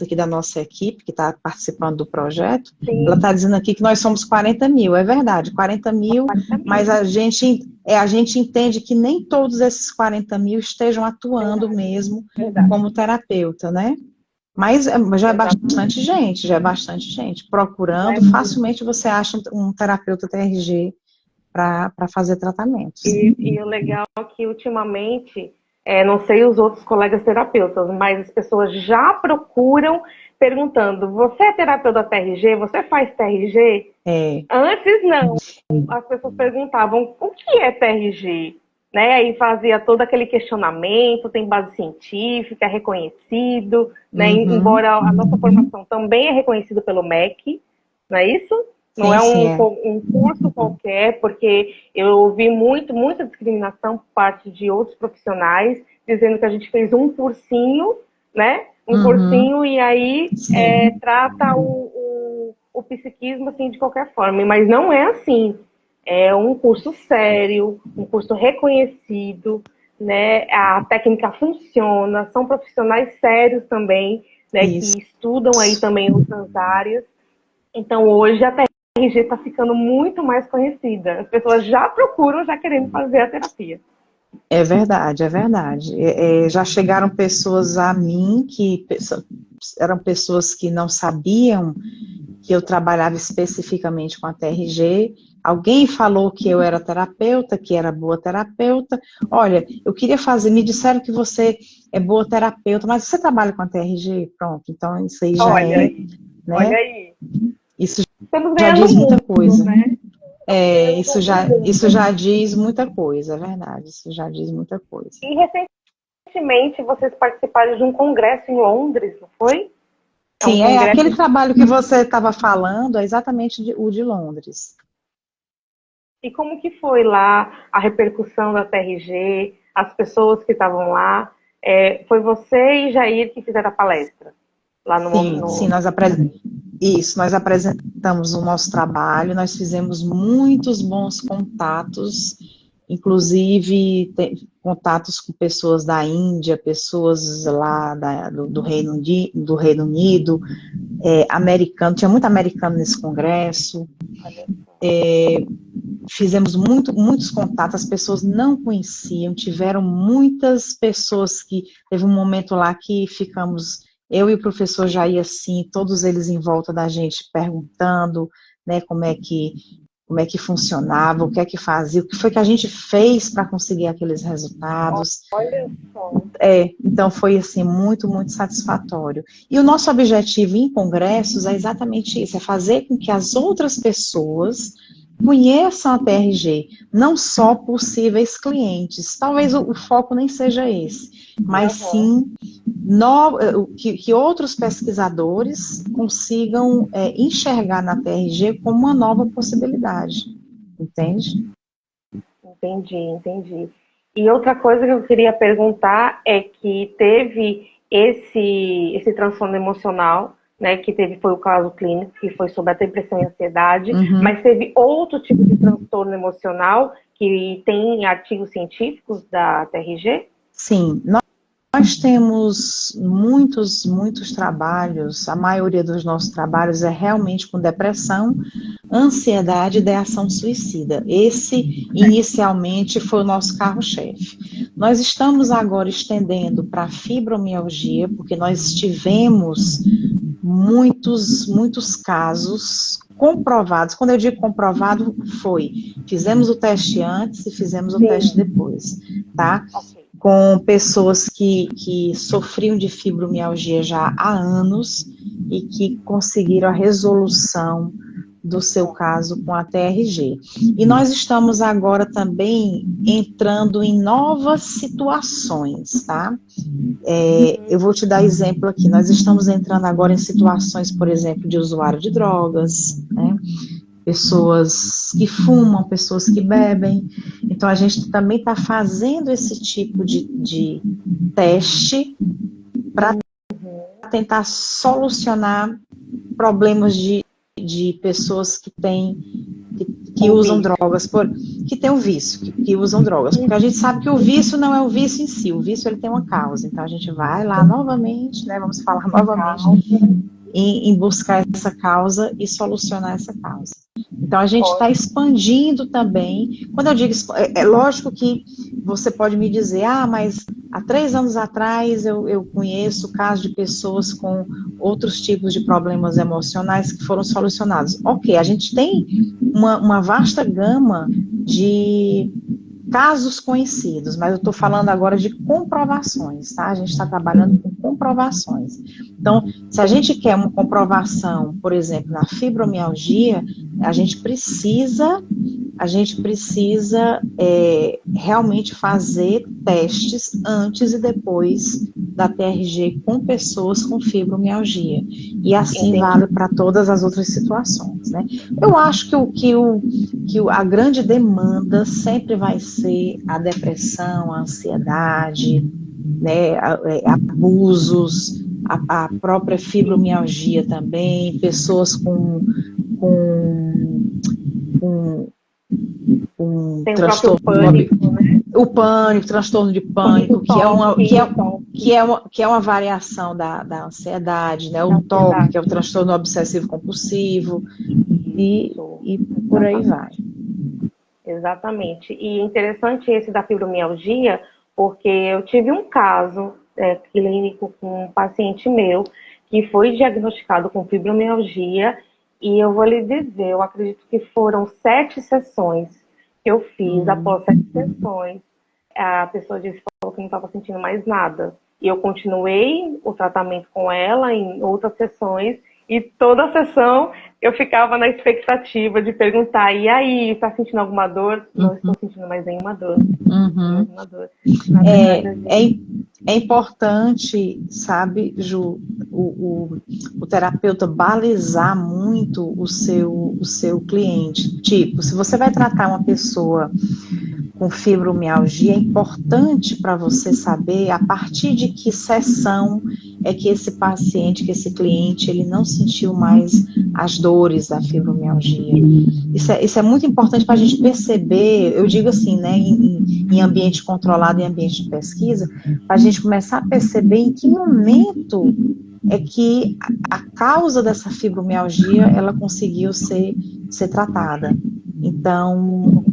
aqui da nossa equipe, que está participando do projeto, ela Sim, está dizendo aqui que nós somos 40 mil, é verdade, 40 mil, mas praticamente. a gente entende que nem todos esses 40 mil estejam atuando Verdade, mesmo verdade. como terapeuta, né? Mas já é Exatamente. bastante gente, já é bastante gente. Já é Procurando, muito. facilmente você acha um terapeuta TRG para fazer tratamentos. E o legal é que ultimamente, não sei os outros colegas terapeutas, mas as pessoas já procuram perguntando: você é terapeuta TRG? Você faz TRG? É, Antes não. As pessoas perguntavam: o que é TRG? né? Aí fazia todo aquele questionamento, tem base científica, é reconhecido, né? Embora a nossa formação também é reconhecida pelo MEC, não é isso? Não Sim, é sim, um, é. um curso qualquer, porque eu ouvi muita discriminação por parte de outros profissionais, dizendo que a gente fez um cursinho, né? Um cursinho e aí Sim, trata o psiquismo assim de qualquer forma, mas não é assim. É um curso sério, um curso reconhecido, né? A técnica funciona, são profissionais sérios também, né? isso. Que estudam aí também outras áreas. Então hoje a TRG está ficando muito mais conhecida. As pessoas já procuram, já querendo fazer a terapia. É verdade, é verdade. Já chegaram pessoas a mim que eram pessoas que não sabiam que eu trabalhava especificamente com a TRG. Alguém falou que eu era terapeuta, que era boa terapeuta. Olha, eu queria fazer, me disseram que você é boa terapeuta, mas você trabalha com a TRG? Pronto, então isso aí já Olha é, aí, olha né? aí. Isso Estamos já ganhando diz muita mundo, coisa. né? Estamos É, ganhando muito isso mundo. já diz muita coisa, é verdade. Isso já diz muita coisa. E recentemente vocês participaram de um congresso em Londres, não foi? É um Sim, é congresso. aquele trabalho que você estava falando, é exatamente o de Londres. E como que foi lá a repercussão da TRG, as pessoas que estavam lá? Foi você e Jair que fizeram a palestra lá Sim, nós apresentamos o nosso trabalho, nós fizemos muitos bons contatos, inclusive contatos com pessoas da Índia, pessoas lá do Reino Unido, americano, tinha muito americano nesse congresso. Fizemos muitos contatos, as pessoas não conheciam, tiveram muitas pessoas que, teve um momento lá que ficamos, eu e o professor Jair assim, todos eles em volta da gente perguntando, né, como é que funcionava, o que é que fazia, o que foi que a gente fez para conseguir aqueles resultados. Olha só. Então foi assim muito satisfatório. E o nosso objetivo em congressos é exatamente isso, é fazer com que as outras pessoas conheçam a TRG, não só possíveis clientes. Talvez o foco nem seja esse, mas Uhum. sim que outros pesquisadores consigam enxergar na TRG como uma nova possibilidade. Entende? Entendi. E outra coisa que eu queria perguntar é que teve esse transtorno emocional, né, que foi o caso clínico, que foi sobre a depressão e ansiedade, mas teve outro tipo de transtorno emocional que tem artigos científicos da TRG? Sim, nós temos muitos trabalhos, a maioria dos nossos trabalhos é realmente com depressão, ansiedade e ideação suicida. Esse, inicialmente, foi o nosso carro-chefe. Nós estamos agora estendendo para fibromialgia, porque nós tivemos muitos casos comprovados. Quando eu digo comprovado, fizemos o teste antes e fizemos o teste Sim. depois, tá? Ok. Com pessoas que sofriam de fibromialgia já há anos e que conseguiram a resolução do seu caso com a TRG. E nós estamos agora também entrando em novas situações, tá? Eu vou te dar exemplo aqui. Nós estamos entrando agora em situações, por exemplo, de usuário de drogas, né? Pessoas que fumam, pessoas que bebem. Então, a gente também está fazendo esse tipo de teste para tentar solucionar problemas de pessoas que usam drogas, que têm o vício, que usam drogas. Porque a gente sabe que o vício não é o vício em si, o vício ele tem uma causa. Então, a gente vai lá novamente, né, vamos falar novamente, em buscar essa causa e solucionar essa causa. Então, a gente está expandindo também. Quando eu digo, é lógico que você pode me dizer, mas há 3 anos atrás eu conheço casos de pessoas com outros tipos de problemas emocionais que foram solucionados. Ok, a gente tem uma vasta gama de casos conhecidos, mas eu estou falando agora de comprovações, tá? A gente está trabalhando com comprovações. Então, se a gente quer uma comprovação, por exemplo, na fibromialgia, a gente precisa a gente precisa realmente fazer testes antes e depois da TRG com pessoas com fibromialgia. E assim vale para todas as outras situações, né? Eu acho que a grande demanda sempre vai ser a depressão, a ansiedade, né, abusos, a própria fibromialgia também, pessoas com Tem transtorno, o próprio pânico, né? O pânico, transtorno de pânico, que é uma variação da ansiedade, né? O TOC, que é o transtorno obsessivo compulsivo, e por aí vai. Exatamente. E interessante esse da fibromialgia, porque eu tive um caso clínico com um paciente meu que foi diagnosticado com fibromialgia, e eu vou lhe dizer, eu acredito que foram 7 sessões que eu fiz. Após 7 sessões, a pessoa falou que não estava sentindo mais nada. E eu continuei o tratamento com ela em outras sessões, e toda a sessão eu ficava na expectativa de perguntar: e aí, está sentindo alguma dor? Não estou sentindo mais nenhuma dor. Nenhuma dor. Na verdade, é importante, sabe, Ju, o terapeuta balizar muito o seu cliente. Tipo, se você vai tratar uma pessoa com fibromialgia, é importante para você saber a partir de que sessão é que esse paciente, que esse cliente, ele não sentiu mais as dores da fibromialgia. Isso é muito importante para a gente perceber, eu digo assim, né, em ambiente controlado, em ambiente de pesquisa, para a gente começar a perceber em que momento é que a causa dessa fibromialgia, ela conseguiu ser tratada. Então,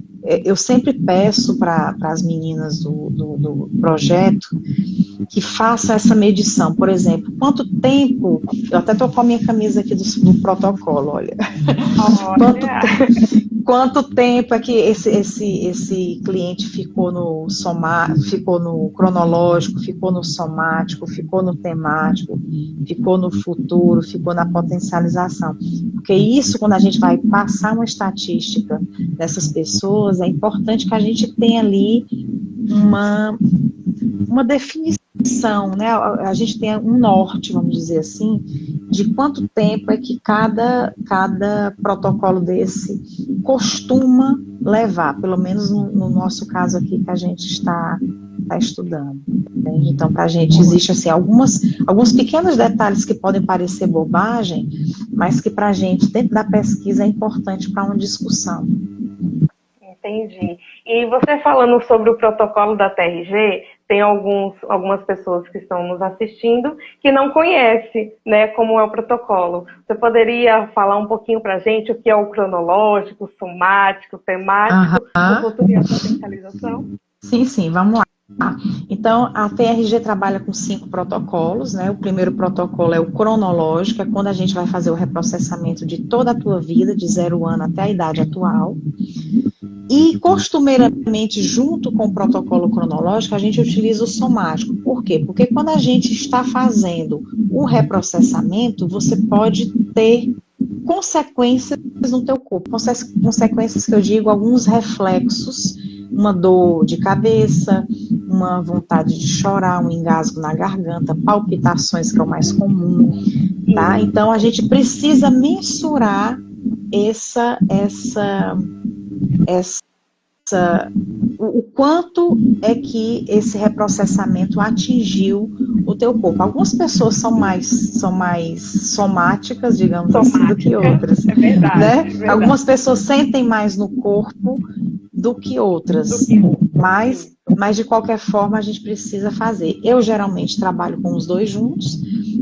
eu sempre peço para as meninas do projeto que façam essa medição. Por exemplo, quanto tempo, eu até estou com a minha camisa aqui do protocolo, olha. Quanto tempo é que esse cliente ficou no cronológico, ficou no somático, ficou no temático, ficou no futuro, ficou na potencialização. Porque isso, quando a gente vai passar uma estatística dessas pessoas, é importante que a gente tenha ali uma definição, né? A gente tem um norte, vamos dizer assim, de quanto tempo é que cada protocolo desse costuma levar, pelo menos no nosso caso aqui que a gente está estudando. Né? Então, para a gente existe assim, alguns pequenos detalhes que podem parecer bobagem, mas que para a gente, dentro da pesquisa, é importante para uma discussão. Entendi. E você falando sobre o protocolo da TRG, tem algumas pessoas que estão nos assistindo que não conhecem, né, como é o protocolo. Você poderia falar um pouquinho para a gente o que é o cronológico, o somático, o temático, o futuro e a potencialização? Sim, vamos lá. Então, a TRG trabalha com 5 protocolos, né? O primeiro protocolo é o cronológico, é quando a gente vai fazer o reprocessamento de toda a tua vida, de 0 ano até a idade atual. E, costumeiramente, junto com o protocolo cronológico, a gente utiliza o somático. Por quê? Porque quando a gente está fazendo o reprocessamento, você pode ter consequências no teu corpo. Consequências que eu digo, alguns reflexos, uma dor de cabeça, uma vontade de chorar, um engasgo na garganta, palpitações, que é o mais comum, tá? Então, a gente precisa mensurar o quanto é que esse reprocessamento atingiu o teu corpo. Algumas pessoas são mais somáticas, digamos assim, do que outras. É verdade, né? É verdade. Algumas pessoas sentem mais no corpo do que outras, mas de qualquer forma a gente precisa fazer. Eu geralmente trabalho com os dois juntos,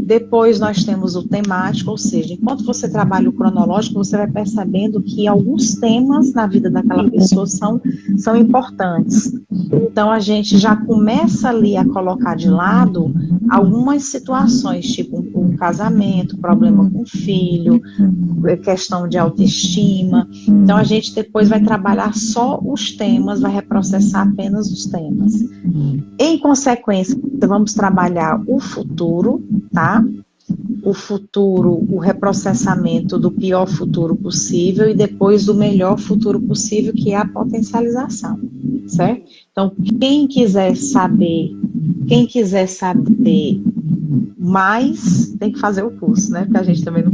depois nós temos o temático, ou seja, enquanto você trabalha o cronológico, você vai percebendo que alguns temas na vida daquela pessoa são importantes. Então a gente já começa ali a colocar de lado algumas situações, tipo um casamento, problema com o filho, questão de autoestima. Então a gente depois vai trabalhar só os temas, vai reprocessar apenas os temas. Em consequência, vamos trabalhar o futuro, tá? o futuro, o reprocessamento do pior futuro possível e depois do melhor futuro possível, que é a potencialização, certo? Então, quem quiser saber mais, tem que fazer o curso, né? Porque a gente também não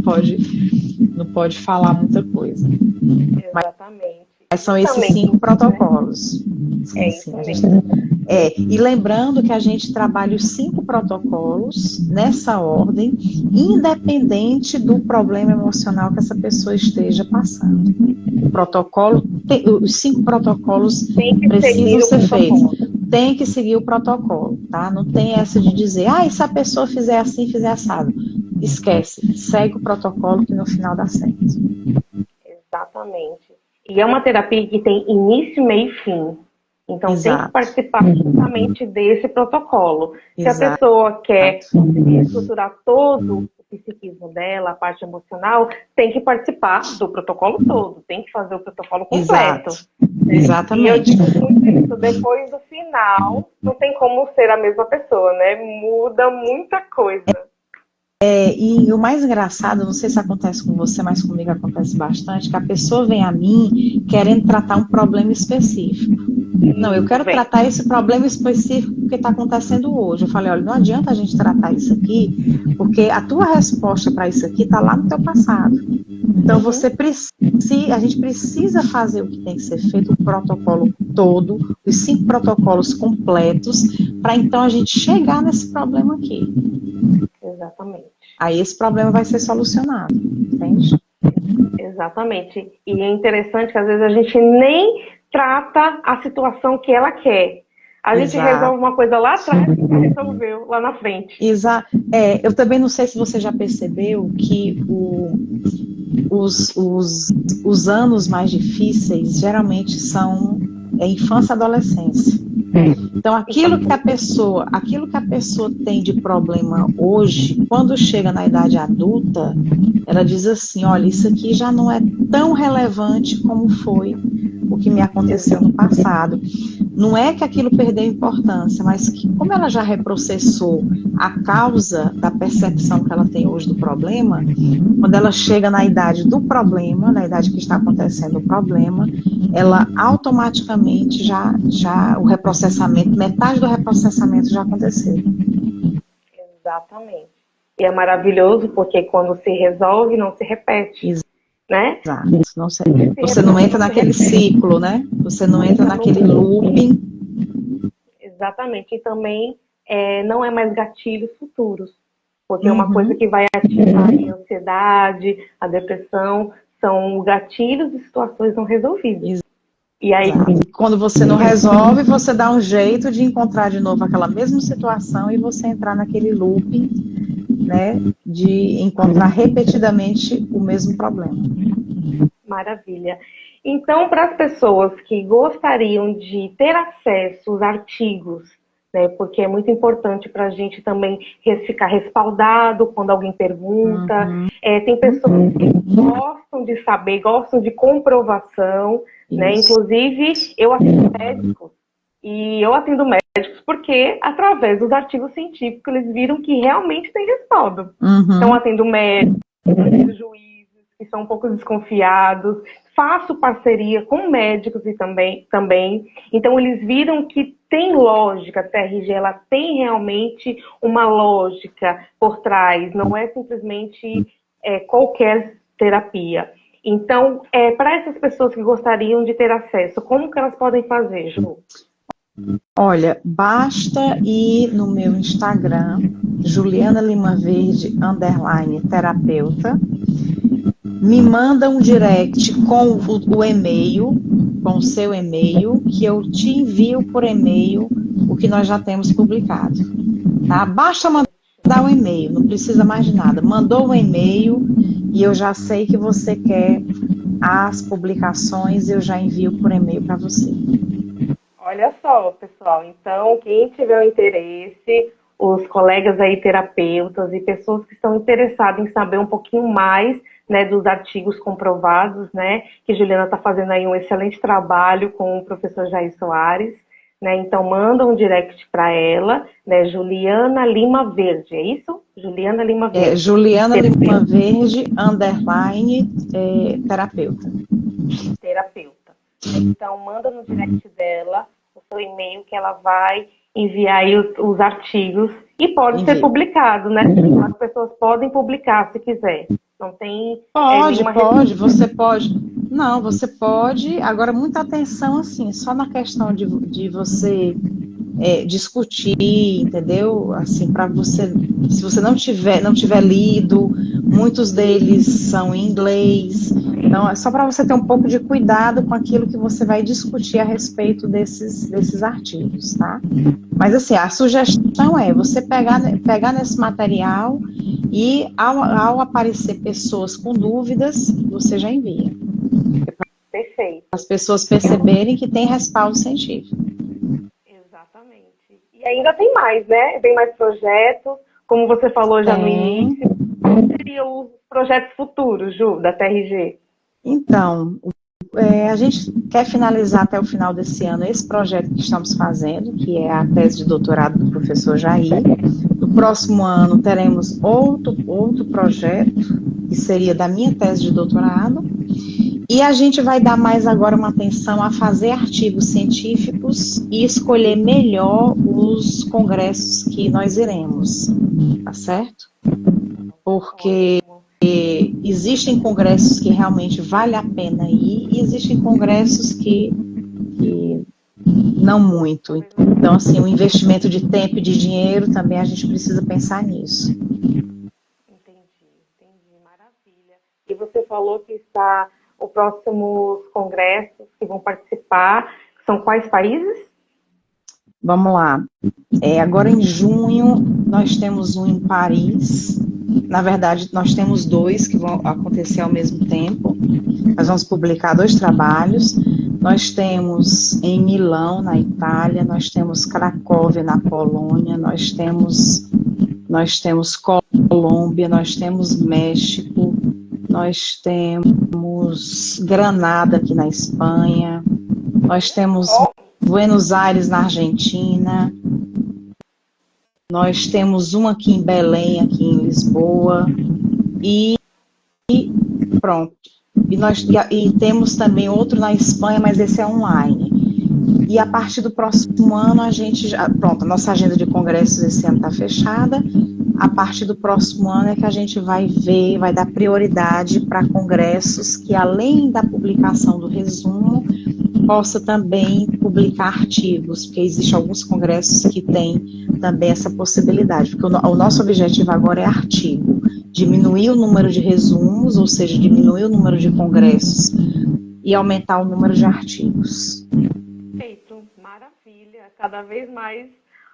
pode falar muita coisa. Exatamente. Mas são esses 5 protocolos. É Sim, isso e lembrando que a gente trabalha os 5 protocolos nessa ordem, independente do problema emocional que essa pessoa esteja passando. Os 5 protocolos precisam ser feitos. Tem que seguir o protocolo, tá? Não tem essa de dizer, e se a pessoa fizer assim, fizer assado. Esquece, segue o protocolo que no final dá certo. Exatamente. E é uma terapia que tem início, meio e fim. Então, Exato. tem que participar justamente desse protocolo. Exato. Se a pessoa quer estruturar todo o psiquismo dela, a parte emocional, tem que participar do protocolo todo, tem que fazer o protocolo completo. Exato. Exatamente. E eu digo muito isso, depois do final, não tem como ser a mesma pessoa, né? Muda muita coisa. E o mais engraçado, não sei se acontece com você, mas comigo acontece bastante, que a pessoa vem a mim querendo tratar um problema específico. Não, eu quero tratar esse problema específico que está acontecendo hoje. Eu falei, olha, não adianta a gente tratar isso aqui, porque a tua resposta para isso aqui está lá no teu passado. Então, a gente precisa fazer o que tem que ser feito, o protocolo todo, os 5 protocolos completos, para então a gente chegar nesse problema aqui. Exatamente. Aí esse problema vai ser solucionado, entende? Exatamente. E é interessante que às vezes a gente nem trata a situação que ela quer. A gente resolve uma coisa lá atrás e resolveu lá na frente. Exato. Eu também não sei se você já percebeu que os anos mais difíceis geralmente são infância e adolescência. Então, aquilo que a pessoa tem de problema hoje, quando chega na idade adulta, ela diz assim, olha, isso aqui já não é tão relevante como foi o que me aconteceu no passado. Não é que aquilo perdeu importância, mas que como ela já reprocessou a causa da percepção que ela tem hoje do problema, quando ela chega na idade do problema, na idade que está acontecendo o problema, ela automaticamente o reprocessamento, metade do reprocessamento já aconteceu. Exatamente. E é maravilhoso porque quando se resolve, não se repete. Né? Exato. Você não entra naquele ciclo, né? Você não entra naquele looping. Exatamente. E também não é mais gatilhos futuros. Porque é uma coisa que vai ativar a ansiedade, a depressão, são gatilhos de situações não resolvidas. E aí, quando você não resolve, você dá um jeito de encontrar de novo aquela mesma situação e você entrar naquele looping, né, de encontrar repetidamente o mesmo problema. Maravilha. Então, para as pessoas que gostariam de ter acesso aos artigos, né, porque é muito importante para a gente também ficar respaldado quando alguém pergunta. Tem pessoas que gostam de saber, gostam de comprovação, né? Inclusive, eu atendo médicos. E eu atendo médicos porque, através dos artigos científicos, eles viram que realmente tem respaldo. Então, atendo médicos, atendo juízes, que são um pouco desconfiados, faço parceria com médicos e também. Então, eles viram que tem lógica, a TRG, ela tem realmente uma lógica por trás, não é simplesmente qualquer terapia. Então, para essas pessoas que gostariam de ter acesso, como que elas podem fazer, Ju? Olha, basta ir no meu Instagram, Juliana Lima Verde, _terapeuta, me manda um direct com o e-mail, com o seu e-mail, que eu te envio por e-mail o que nós já temos publicado. Tá? Basta mandar um e-mail, não precisa mais de nada. Mandou um e-mail e eu já sei que você quer as publicações, eu já envio por e-mail para você. Olha só, pessoal, então quem tiver o interesse, os colegas aí terapeutas e pessoas que estão interessadas em saber um pouquinho mais, né, dos artigos comprovados, né, que Juliana está fazendo aí um excelente trabalho com o professor Jair Soares, né? Então manda um direct para ela, né? Juliana Lima Verde, é isso? Juliana Lima Verde. Juliana Lima Verde, underline, terapeuta. Terapeuta. Então manda no direct dela o seu e-mail que ela vai enviar aí os artigos e pode ser publicado, né? As pessoas podem publicar se quiser. Não tem nenhuma Pode, você pode. Não, você pode. Agora, muita atenção, assim, só na questão de você discutir, entendeu? Assim, para você, se você não tiver lido, muitos deles são em inglês. Então, é só para você ter um pouco de cuidado com aquilo que você vai discutir a respeito desses artigos, tá? Mas, assim, a sugestão é você pegar nesse material e, ao aparecer pessoas com dúvidas, você já envia. Perfeito. As pessoas perceberem que tem respaldo científico. Exatamente. E ainda tem mais, né? Tem mais projetos, como você falou já no início. Quais seriam os projetos futuros, Ju, da TRG? Então, a gente quer finalizar até o final desse ano esse projeto que estamos fazendo, que é a tese de doutorado do professor Jair. No próximo ano teremos outro projeto, que seria da minha tese de doutorado. E a gente vai dar mais agora uma atenção a fazer artigos científicos e escolher melhor os congressos que nós iremos, tá certo? Porque existem congressos que realmente vale a pena ir e existem congressos que não muito. Então, assim, o investimento de tempo e de dinheiro também a gente precisa pensar nisso. Entendi, maravilha. E você falou que está os próximos congressos que vão participar, são quais países? Vamos lá. Agora em junho, nós temos um em Paris. Na verdade, nós temos dois que vão acontecer ao mesmo tempo. Nós vamos publicar 2 trabalhos. Nós temos em Milão, na Itália, nós temos Cracóvia, na Polônia, nós temos Colômbia, nós temos México, nós temos Granada, aqui na Espanha, nós temos Buenos Aires, na Argentina, nós temos um aqui em Belém, aqui em Lisboa, e pronto. E temos também outro na Espanha, mas esse é online. E a partir do próximo ano, a nossa agenda de congressos esse ano está fechada. A partir do próximo ano é que a gente vai dar prioridade para congressos que, além da publicação do resumo, possa também publicar artigos, porque existem alguns congressos que têm também essa possibilidade, porque o nosso objetivo agora é artigo, diminuir o número de resumos, ou seja, diminuir o número de congressos e aumentar o número de artigos. Perfeito, maravilha, cada vez mais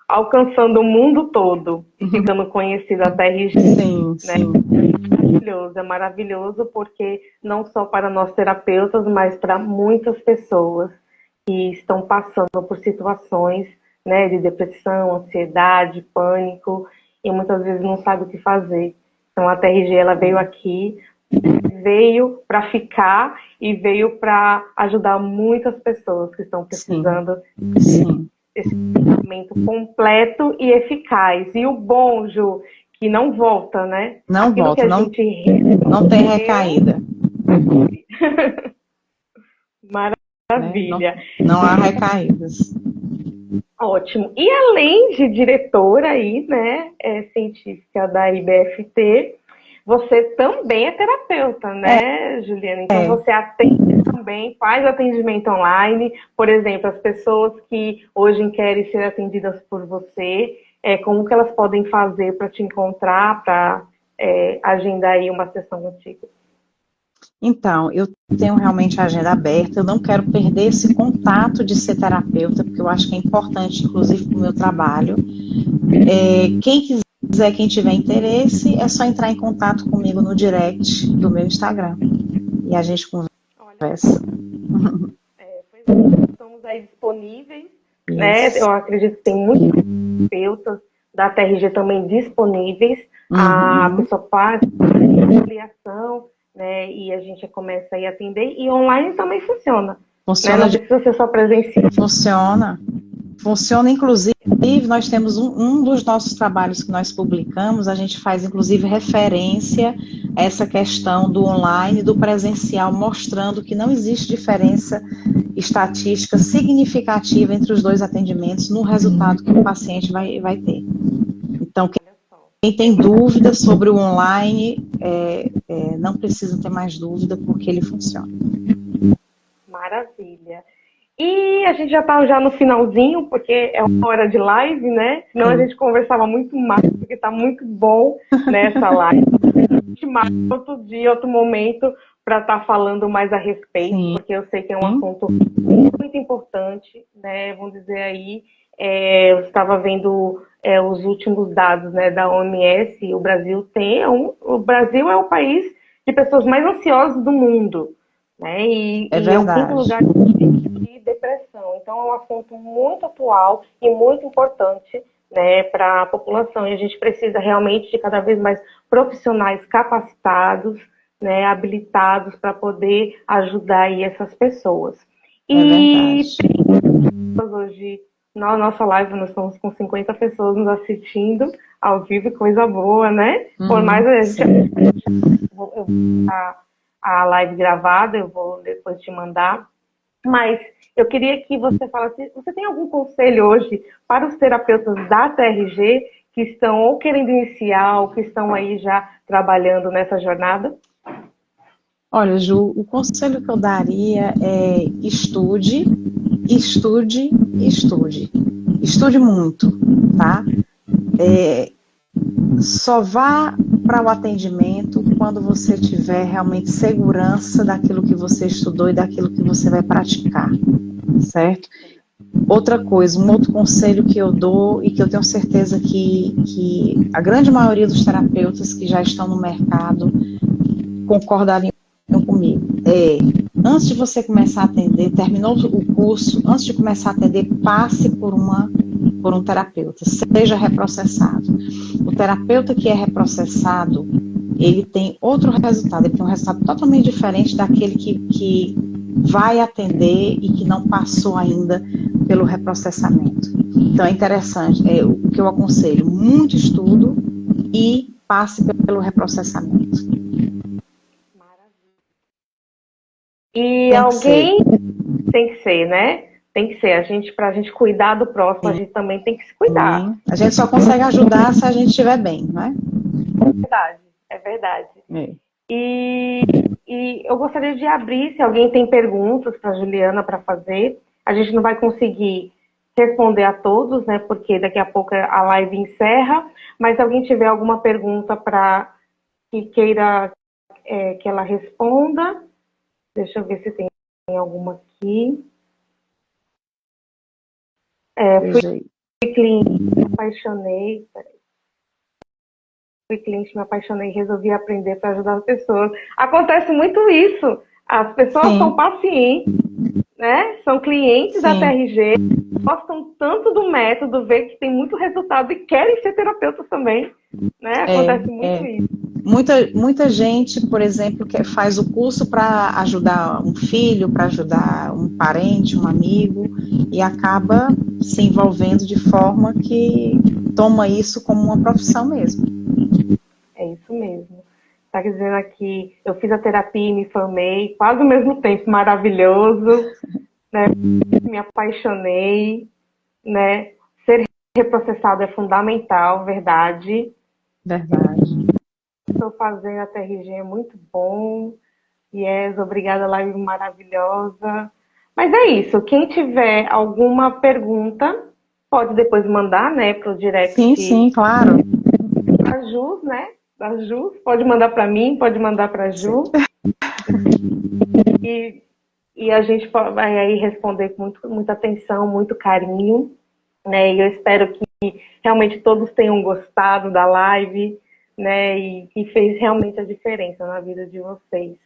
alcançando o mundo todo e ficando conhecida a TRG. Sim, né? Sim. É maravilhoso porque não só para nós terapeutas, mas para muitas pessoas que estão passando por situações, né, de depressão, ansiedade, pânico e muitas vezes não sabe o que fazer. Então a TRG ela veio para ficar e veio para ajudar muitas pessoas que estão precisando desse tratamento completo e eficaz. E o bom, Ju, que não volta, né? Não Aquilo volta, que não tem recaída. Maravilha. Não há recaídas. Ótimo. E além de diretora aí, né, científica da IBFT, você também é terapeuta, né, Juliana? Então você atende também, faz atendimento online, por exemplo, as pessoas que hoje querem ser atendidas por você, como que elas podem fazer para te encontrar, para agendar aí uma sessão contigo? Então, eu tenho realmente a agenda aberta, eu não quero perder esse contato de ser terapeuta, porque eu acho que é importante, inclusive, para o meu trabalho. Quem quiser, quem tiver interesse, é só entrar em contato comigo no direct do meu Instagram. E a gente conversa. Estamos aí disponíveis, né? Eu acredito que tem muitos terapeutas da TRG também disponíveis. A pessoa faz avaliação, né? E a gente começa aí a atender. E online também funciona. Funciona. Né? Não precisa ser só presencial. Funciona. Funciona, inclusive, nós temos um dos nossos trabalhos que nós publicamos, a gente faz, inclusive, referência a essa questão do online e do presencial, mostrando que não existe diferença estatística significativa entre os dois atendimentos no resultado que o paciente vai ter. Então, quem tem dúvida sobre o online, não precisa ter mais dúvida, porque ele funciona. Maravilha. E a gente já está já no finalzinho, porque é uma hora de live, né? Senão a gente conversava muito mais, porque está muito bom nessa live. A gente marca outro dia, outro momento, para estar falando mais a respeito, sim, porque eu sei que é um assunto muito importante, né? Vamos dizer aí, eu estava vendo os últimos dados, né, da OMS, o Brasil é o país de pessoas mais ansiosas do mundo, né? E é o quinto lugar de depressão. Então, é um assunto muito atual e muito importante, né, para a população. E a gente precisa realmente de cada vez mais profissionais capacitados, né, habilitados para poder ajudar aí essas pessoas. E hoje, na nossa live, nós estamos com 50 pessoas nos assistindo ao vivo, coisa boa, né? Por mais eu vou a live gravada, eu vou depois te mandar. Mas eu queria que você falasse, você tem algum conselho hoje para os terapeutas da TRG que estão ou querendo iniciar ou que estão aí já trabalhando nessa jornada? Olha, Ju, o conselho que eu daria é estude, estude, estude. Estude muito, tá? Só vá para o atendimento quando você tiver realmente segurança daquilo que você estudou e daquilo que você vai praticar, certo? Outra coisa, um outro conselho que eu dou e que eu tenho certeza que a grande maioria dos terapeutas que já estão no mercado concordariam comigo, antes de você começar a atender, terminou o curso, antes de começar a atender, passe por um terapeuta, seja reprocessado. O terapeuta que é reprocessado, ele tem outro resultado, ele tem um resultado totalmente diferente daquele que vai atender e que não passou ainda pelo reprocessamento. Então é interessante, o que eu aconselho, muito estudo e passe pelo reprocessamento. E alguém tem que ser, né? Tem que ser. Pra gente cuidar do próximo, a gente também tem que se cuidar. Sim. A gente só consegue ajudar se a gente estiver bem, não é? É verdade. E eu gostaria de abrir, se alguém tem perguntas para a Juliana para fazer. A gente não vai conseguir responder a todos, né? Porque daqui a pouco a live encerra. Mas se alguém tiver alguma pergunta para que queira que ela responda, deixa eu ver se tem alguma aqui. Fui cliente, me apaixonei. Fui cliente, me apaixonei e resolvi aprender para ajudar as pessoas. Acontece muito isso. As pessoas são pacientes, né? São clientes da TRG, gostam tanto do método, vê que tem muito resultado e querem ser terapeutas também, né? Acontece muito isso. Muita gente, por exemplo, que faz o curso para ajudar um filho, para ajudar um parente, um amigo, e acaba se envolvendo de forma que toma isso como uma profissão mesmo. É isso mesmo. Está dizendo aqui, eu fiz a terapia e me formei, quase ao mesmo tempo, maravilhoso, né? Me apaixonei, né? Ser reprocessado é fundamental, verdade. Verdade. Estou fazendo a TRG, é muito bom. Yes, obrigada, live maravilhosa. Mas é isso, quem tiver alguma pergunta, pode depois mandar, né, para o direct. Sim, claro. A Ju, né? Da Ju, pode mandar para mim, pode mandar para a Ju. E a gente vai aí responder com muita atenção, muito carinho, né? E eu espero que realmente todos tenham gostado da live, né? E que fez realmente a diferença na vida de vocês.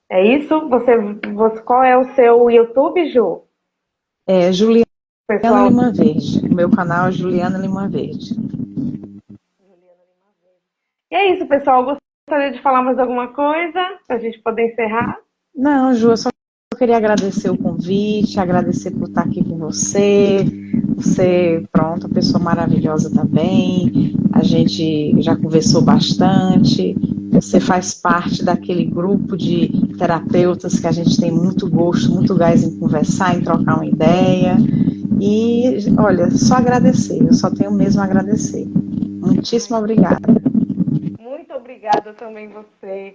É isso? Qual é o seu YouTube, Ju? Juliana Lima Verde. O meu canal é Juliana Lima Verde. E é isso, pessoal. Gostaria de falar mais alguma coisa para a gente poder encerrar? Não, Ju, eu só queria agradecer o convite, agradecer por estar aqui com você, Você, pronto, uma pessoa maravilhosa também. A gente já conversou bastante. Você faz parte daquele grupo de terapeutas que a gente tem muito gosto, muito gás em conversar, em trocar uma ideia. E, olha, só agradecer, eu só tenho mesmo a agradecer. Muitíssimo obrigada. Muito obrigada também você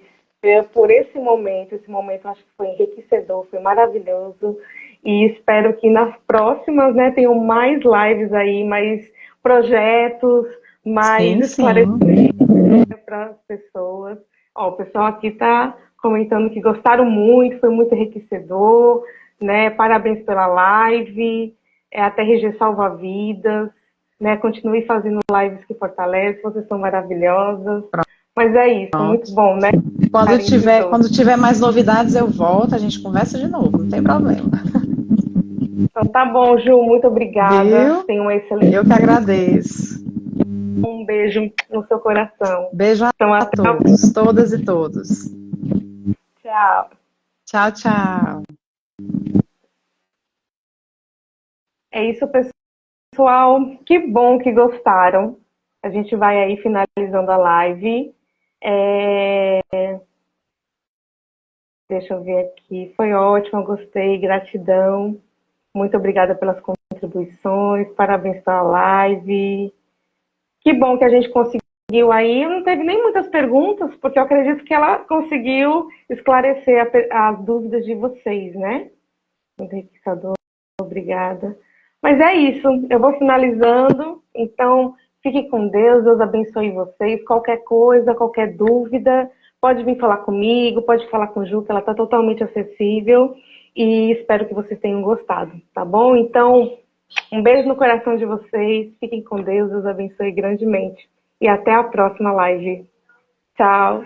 por esse momento eu acho que foi enriquecedor, foi maravilhoso e espero que nas próximas, né, tenham mais lives aí, mais projetos, mais Sim, sim. esclarecimentos para as pessoas. Ó, o pessoal aqui está comentando que gostaram muito, foi muito enriquecedor, né? Parabéns pela live, a TRG salva vidas, né? Continue fazendo lives que fortalecem, vocês são maravilhosas. Mas é isso, muito Pronto. bom, né? Quando tiver mais novidades, eu volto, a gente conversa de novo, não tem problema. Então tá bom, Ju, muito obrigada. Viu? Tenha um excelente Eu que agradeço. um beijo no seu coração. Beijo a Então até a todos, todas e todos. tchau. Tchau, tchau. É isso, pessoal. Que bom que gostaram. A gente vai aí finalizando a live. É, Deixa eu ver aqui. Foi ótimo, eu gostei. Gratidão. Muito obrigada pelas contribuições. Parabéns pela live. Que bom que a gente conseguiu aí. Não teve nem muitas perguntas, porque eu acredito que ela conseguiu esclarecer as dúvidas de vocês, né? Muito enriquecedor, obrigada. Mas é isso, eu vou finalizando. Então, fique com Deus, Deus abençoe vocês. Qualquer coisa, qualquer dúvida, pode vir falar comigo, pode falar com a Ju, que ela está totalmente acessível. E espero que vocês tenham gostado, tá bom? Então, um beijo no coração de vocês. Fiquem com Deus, Deus abençoe grandemente. E até a próxima live. Tchau.